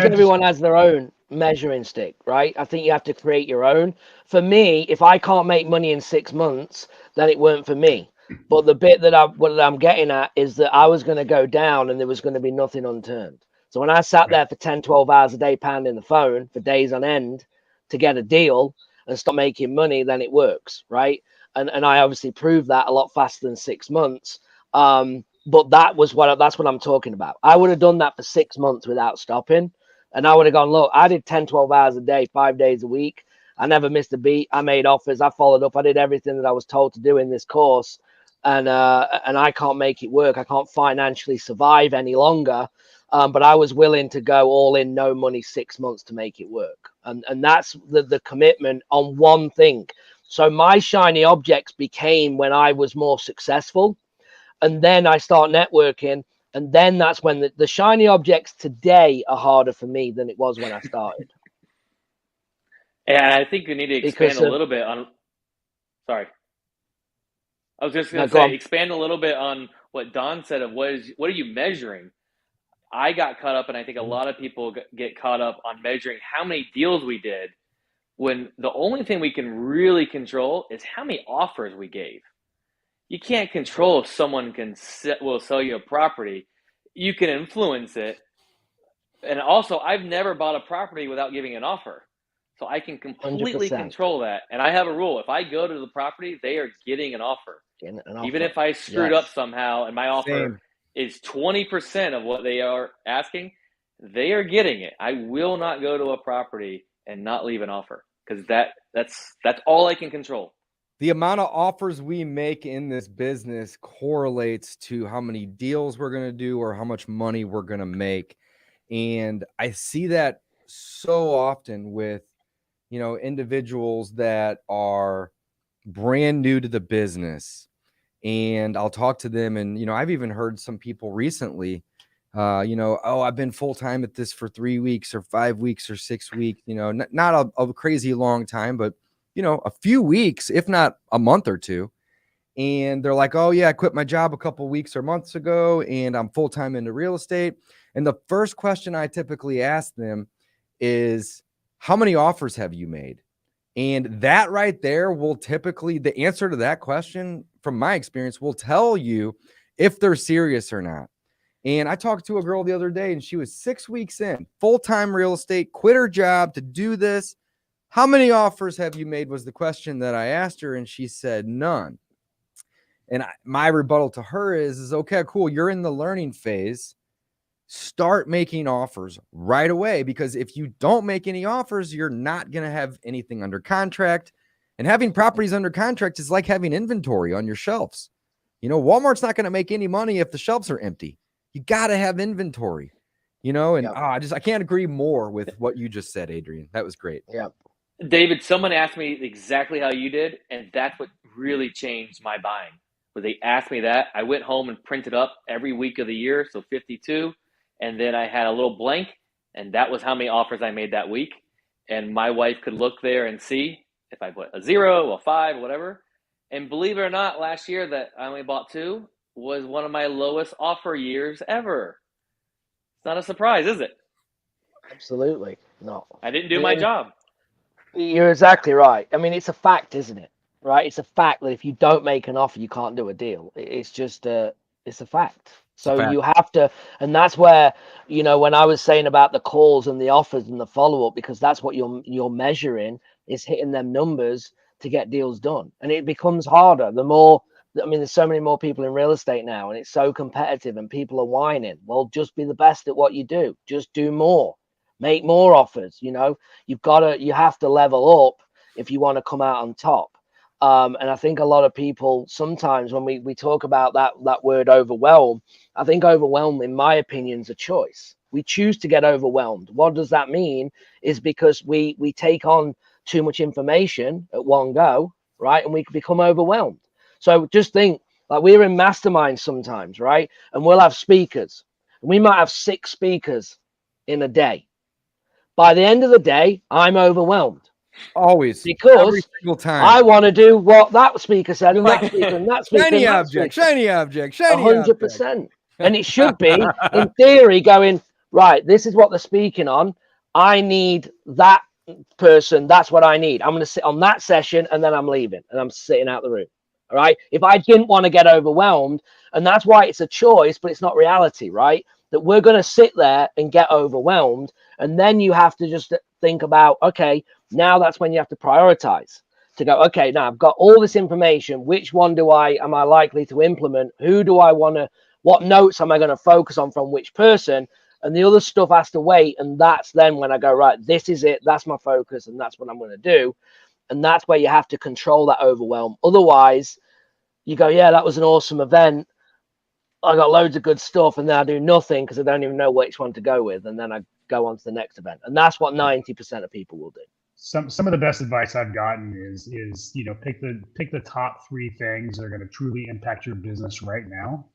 C: everyone has their own measuring stick, right? I think you have to create your own. For me, if I can't make money in 6 months, then it weren't for me. But the bit that I'm getting at is that I was going to go down and there was going to be nothing unturned. So when I sat there for 10, 12 hours a day pounding the phone for days on end to get a deal and start making money, then it works, right? And I obviously proved that a lot faster than 6 months. But that's what I'm talking about. I would have done that for 6 months without stopping. And I would have gone, look, I did 10, 12 hours a day, 5 days a week. I never missed a beat. I made offers. I followed up. I did everything that I was told to do in this course. And I can't make it work. I can't financially survive any longer. But I was willing to go all in, no money, 6 months to make it work. And that's the commitment on one thing. So my shiny objects became when I was more successful. And then I start networking. And then that's when the shiny objects today are harder for me than it was when I started.
D: And I think you need to expand a little bit on. Sorry, I was just going to say expand a little bit on what Don said of what are you measuring. I got caught up, and I think a lot of people get caught up on measuring how many deals we did, when the only thing we can really control is how many offers we gave. You can't control if someone will sell you a property. You can influence it. And also, I've never bought a property without giving an offer. So I can completely
C: 100%.
D: control that. And I have a rule. If I go to the property, they are getting an offer. Even if I screwed up somehow and my offer is 20% of what they are asking, they are getting it. I will not go to a property and not leave an offer, because that's all I can control.
B: The amount of offers we make in this business correlates to how many deals we're going to do or how much money we're going to make. And I see that so often with, individuals that are brand new to the business, and I'll talk to them. And, I've even heard some people recently, oh, I've been full-time at this for 3 weeks or 5 weeks or 6 weeks, not a crazy long time, but, a few weeks, if not a month or two. And they're like, oh yeah, I quit my job a couple weeks or months ago and I'm full-time into real estate. And the first question I typically ask them is, how many offers have you made? And that right there will typically, the answer to that question, from my experience, will tell you if they're serious or not. And I talked to a girl the other day, and she was 6 weeks in, full-time real estate, quit her job to do this. How many offers have you made was the question that I asked her, and she said none. And my rebuttal to her is okay, cool. You're in the learning phase. Start making offers right away, because if you don't make any offers, you're not going to have anything under contract. And having properties under contract is like having inventory on your shelves. Walmart's not going to make any money if the shelves are empty. You got to have inventory, and I can't agree more with what you just said, Adrian. That was great.
C: Yeah.
D: David, someone asked me exactly how you did, and that's what really changed my buying. When they asked me that, I went home and printed up every week of the year, so 52. And then I had a little blank, and that was how many offers I made that week. And my wife could look there and see if I put a 0, a 5, whatever. And believe it or not, last year that I only bought 2 was one of my lowest offer years ever. It's not a surprise, is it?
C: Absolutely no.
D: I didn't do my job.
C: You're exactly right. I mean, it's a fact, isn't it? Right? It's a fact that if you don't make an offer, you can't do a deal. It's just it's a fact. So you have to, and that's where, when I was saying about the calls and the offers and the follow-up, because that's what you're measuring, is hitting them numbers to get deals done. And it becomes harder. There's so many more people in real estate now, and it's so competitive, and people are whining. Well, just be the best at what you do. Just do more, make more offers. You have to level up if you want to come out on top. And I think a lot of people sometimes, when we talk about that word overwhelm, I think overwhelm, in my opinion, is a choice. We choose to get overwhelmed. What does that mean? Is because we take on too much information at one go, right? And we can become overwhelmed. So just think, like, we're in masterminds sometimes, right? And we'll have speakers. We might have 6 speakers in a day. By the end of the day, I'm overwhelmed.
B: Always,
C: because
B: every single time
C: I want to do what that speaker said, and that speaker, and that speaker.
B: Shiny object, shiny object, shiny
C: 100%. And it should be, in theory, going, right, this is what they're speaking on. I need that person. That's what I need. I'm going to sit on that session, and then I'm leaving, and I'm sitting out the room. All right. If I didn't want to get overwhelmed, and that's why it's a choice, but it's not reality, right? That we're going to sit there and get overwhelmed. And then you have to just think about, okay, now that's when you have to prioritize to go, okay, now I've got all this information. Which one am I likely to implement? Who do I want to what notes am I going to focus on from which person? And the other stuff has to wait. And that's then when I go, right, this is it. That's my focus. And that's what I'm going to do. And that's where you have to control that overwhelm. Otherwise, you go, yeah, that was an awesome event. I got loads of good stuff. And then I do nothing because I don't even know which one to go with. And then I go on to the next event. And that's what 90% of people will do.
E: Some of the best advice I've gotten is pick the top 3 things that are going to truly impact your business right now.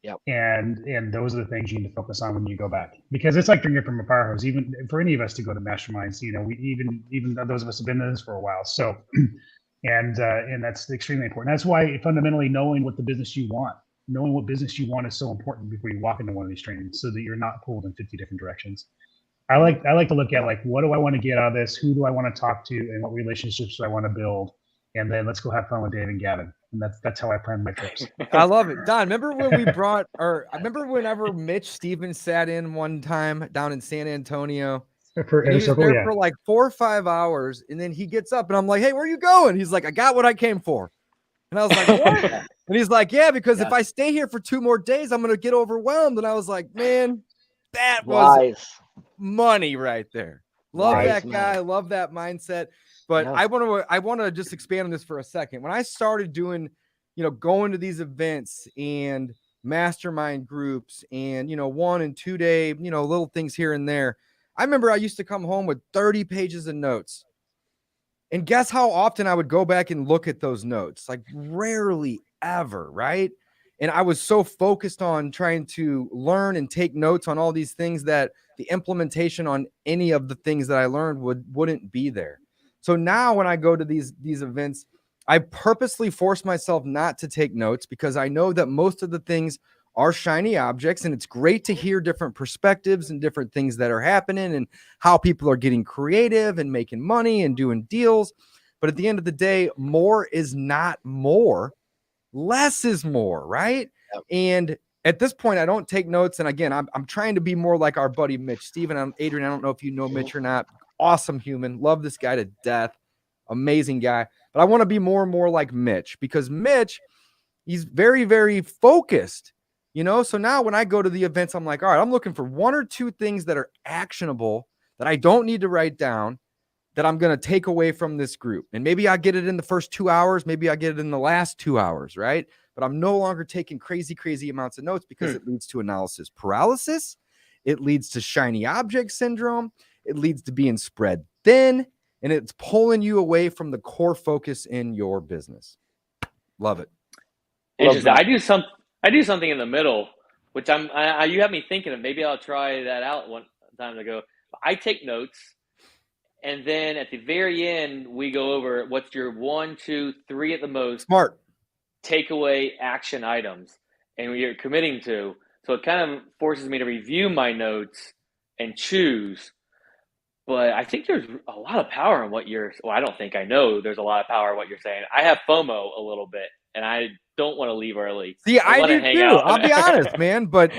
C: Yep.
E: And those are the things you need to focus on when you go back, because it's like drinking from a fire hose. Even for any of us to go to masterminds, we even those of us have been in this for a while. So, and that's extremely important. That's why fundamentally knowing what business you want is so important before you walk into one of these trainings, so that you're not pulled in 50 different directions. I like to look at what do I want to get out of this? Who do I want to talk to? And what relationships do I want to build? And then let's go have fun with Dave and Gavin. And that's how I plan my trips.
B: I love it. Don, remember when I remember whenever Mitch Stevens sat in one time down in San Antonio?
E: For
B: he was there for like 4 or 5 hours, and then he gets up and I'm like, hey, where are you going? He's like, I got what I came for. And I was like, what? And he's like, yeah, because if I stay here for 2 more days, I'm going to get overwhelmed. And I was like, man, that was money right there. Love that guy. I love that mindset. But I want to just expand on this for a second. When I started doing, going to these events and mastermind groups and, 1 and 2 day, little things here and there. I remember I used to come home with 30 pages of notes. And guess how often I would go back and look at those notes? Like rarely ever, right? And I was so focused on trying to learn and take notes on all these things that the implementation on any of the things that I learned wouldn't be there. So now when I go to these events, I purposely force myself not to take notes, because I know that most of the things are shiny objects, and it's great to hear different perspectives and different things that are happening and how people are getting creative and making money and doing deals. But at the end of the day, more is not more. Less is more, right? Yep. And at this point, I don't take notes. And again, I'm trying to be more like our buddy Mitch. Steven, Adrian, I don't know if you know Mitch or not. Awesome human. Love this guy to death. Amazing guy. But I want to be more and more like Mitch, because Mitch, he's very, very focused. So now when I go to the events, I'm like, all right, I'm looking for 1 or 2 things that are actionable that I don't need to write down, that I'm going to take away from this group. And maybe I get it in the first 2 hours. Maybe I get it in the last 2 hours, right? But I'm no longer taking crazy, crazy amounts of notes, because it leads to analysis paralysis. It leads to shiny object syndrome. It leads to being spread thin, and it's pulling you away from the core focus in your business. Love it.
D: Interesting. I do something in the middle, which you have me thinking of. Maybe I'll try that out one time to go. I take notes, and then at the very end, we go over what's your 1, 2, 3 at the most
B: smart
D: takeaway action items, and you're committing to. So it kind of forces me to review my notes and choose. But I think there's a lot of power in what I don't think I know there's a lot of power in what you're saying. I have FOMO a little bit, and I don't want to leave early.
B: See, I do too. I'll be honest, man. But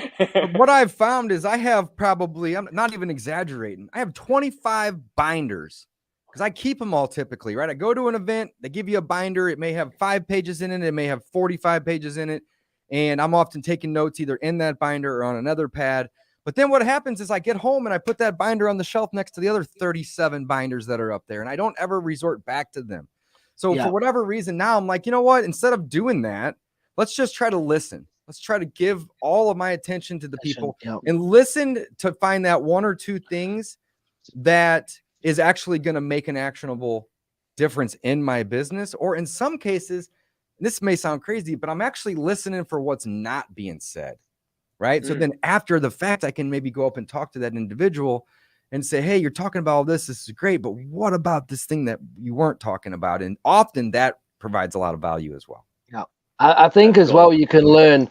B: what I've found is I have probably, I'm not even exaggerating, I have 25 binders, because I keep them all typically, right? I go to an event, they give you a binder. It may have 5 pages in it. It may have 45 pages in it. And I'm often taking notes either in that binder or on another pad. But then what happens is I get home and I put that binder on the shelf next to the other 37 binders that are up there, and I don't ever resort back to them. So for whatever reason, now I'm like, you know what? Instead of doing that, let's just try to listen. Let's try to give all of my attention to the people and listen to find that 1 or 2 things that is actually going to make an actionable difference in my business. Or in some cases, this may sound crazy, but I'm actually listening for what's not being said. Right. So then after the fact, I can maybe go up and talk to that individual and say, hey, you're talking about all this. This is great. But what about this thing that you weren't talking about? And often that provides a lot of value as well.
C: Yeah. I think as well, you can learn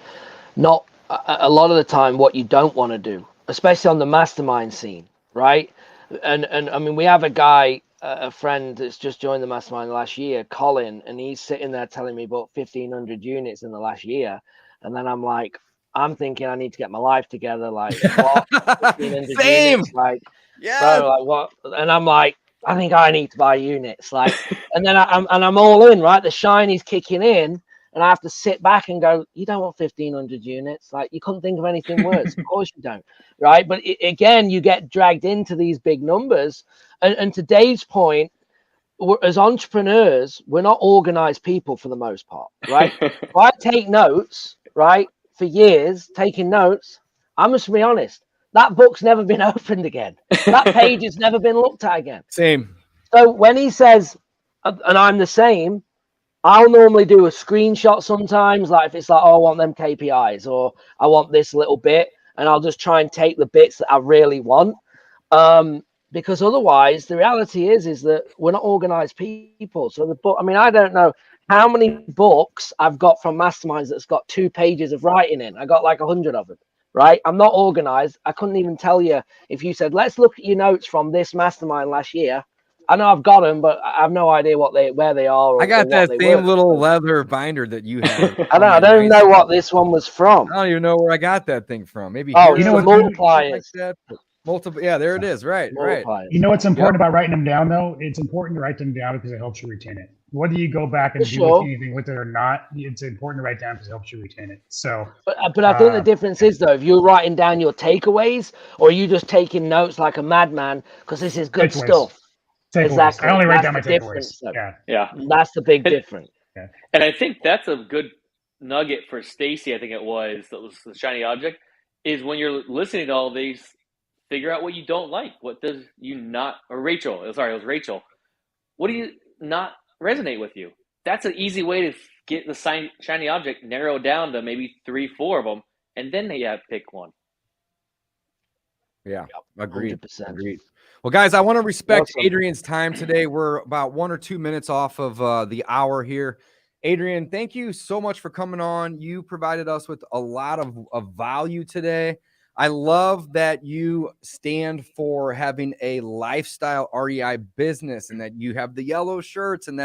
C: not a lot of the time what you don't want to do, especially on the mastermind scene. Right. And I mean, we have a guy, a friend that's just joined the mastermind last year, Colin, and he's sitting there telling me about 1,500 units in the last year. And then I'm thinking I need to get my life together. Like, what?
B: Same.
C: Units, like, yeah. Bro, like what? And I'm like, I think I need to buy units. Like, and then I'm all in. Right, the shiny's kicking in, And I have to sit back and go, you don't want 1,500 units. Like, you couldn't think of anything worse. Of course you don't. Right. But again, you get dragged into these big numbers. And to Dave's point, as entrepreneurs, we're not organized people for the most part. Right. If I take notes, right, for years, taking notes, I must be honest, that book's never been opened again. That page has never been looked at again.
B: Same.
C: So when he says, and I'm the same, I'll normally do a screenshot sometimes, like if it's like, oh, I want them KPIs or I want this little bit, and I'll just try and take the bits that I really want. Because otherwise, the reality is that we're not organized people. So the book, I mean, I don't know how many books I've got from masterminds that's got 2 pages of writing in. I got like 100 of them, right? I'm not organized. I couldn't even tell you if you said, let's look at your notes from this mastermind last year. I know I've got them, but I have no idea where they are. Or,
B: I got
C: or
B: that
C: what
B: same
C: were.
B: little leather binder that you have.
C: I don't even know what this one was from.
B: I don't even know where I got that thing from. Maybe
C: oh,
B: here,
C: it's the multipliers.
B: like that. Multiple, yeah, there it is. Right.
E: You know what's important about writing them down, though? It's important to write them down because it helps you retain it. Whether you go back and do anything with it or not, it's important to write down because it helps you retain it. So,
C: but I think the difference is, though, if you're writing down your takeaways or you just taking notes like a madman because this is good stuff. Exactly.
E: I only write down my takeaways.
D: Yeah.
C: That's the big difference.
D: Yeah. And I think that's a good nugget for Stacy. I think that was the shiny object is when you're listening to all these, figure out what you don't like. What does you not, or Rachel, sorry, it was Rachel. What do you not resonate with you? That's an easy way to get the shiny object narrowed down to maybe 3-4 of them. And then they have pick one.
B: Yeah. Agreed.
C: 100%.
B: Agreed. Well, guys, I want to respect Adrian's time today. We're about 1 or 2 minutes off of the hour here. Adrian, thank you so much for coming on. You provided us with a lot of value today. I love that you stand for having a lifestyle REI business and that you have the yellow shirts and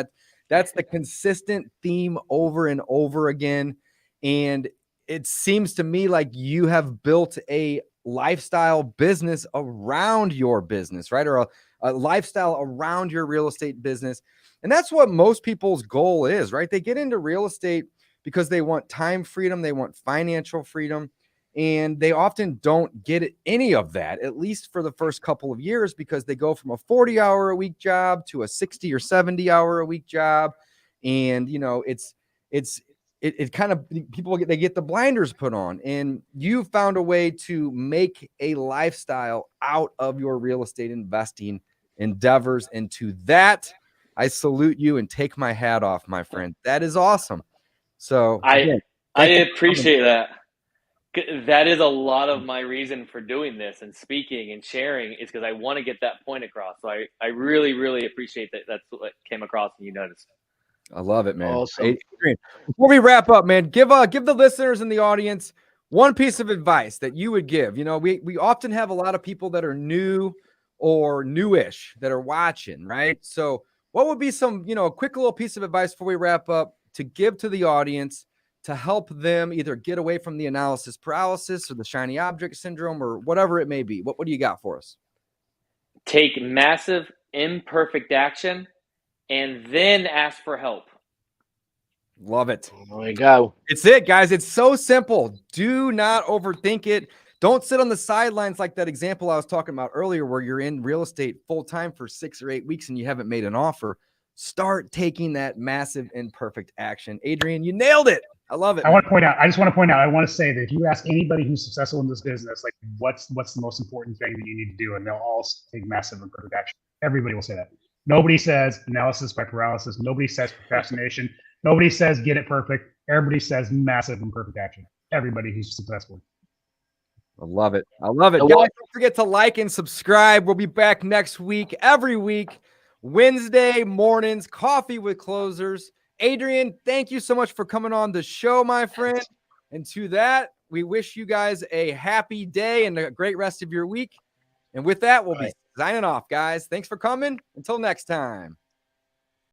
B: that's the consistent theme over and over again. And it seems to me like you have built a lifestyle business around your business, right? Or a lifestyle around your real estate business. And that's what most people's goal is, right? They get into real estate because they want time freedom. They want financial freedom. And they often don't get any of that, at least for the first couple of years, because they go from a 40-hour-a-week job to a 60 or 70-hour-a-week job. And, you know, it kind of, they get the blinders put on, and you found a way to make a lifestyle out of your real estate investing endeavors. And to that, I salute you and take my hat off, my friend. That is awesome. So
D: I appreciate that. That is a lot of my reason for doing this and speaking and sharing is because I want to get that point across. So I really, really appreciate that. That's what came across and you noticed.
B: I love it, man.
C: Awesome.
B: Adrian, before we wrap up, man, give the listeners in the audience one piece of advice that you would give. You know, we often have a lot of people that are new or newish that are watching, right? So what would be some, a quick little piece of advice before we wrap up to give to the audience to help them either get away from the analysis paralysis or the shiny object syndrome or whatever it may be? What do you got for us?
D: Take massive imperfect action and then ask for help.
B: Love it.
C: There you go.
B: It's it, guys. It's so simple. Do not overthink it. Don't sit on the sidelines like that example I was talking about earlier where you're in real estate full-time for 6 or 8 weeks and you haven't made an offer. Start taking that massive imperfect action. Adrian, you nailed it. I love it.
E: I want to say that if you ask anybody who's successful in this business, like what's the most important thing that you need to do, and they'll all take massive imperfect action. Everybody will say that. Nobody says analysis by paralysis. Nobody says procrastination. Nobody says get it perfect. Everybody says massive imperfect action. Everybody who's successful.
B: I love it. I love it. Guys, don't forget to like and subscribe. We'll be back next week, every week, Wednesday mornings, coffee with closers. Adrian, thank you so much for coming on the show, my friend. And to that, we wish you guys a happy day and a great rest of your week. And with that, we'll be signing off, guys. Thanks for coming. Until next time.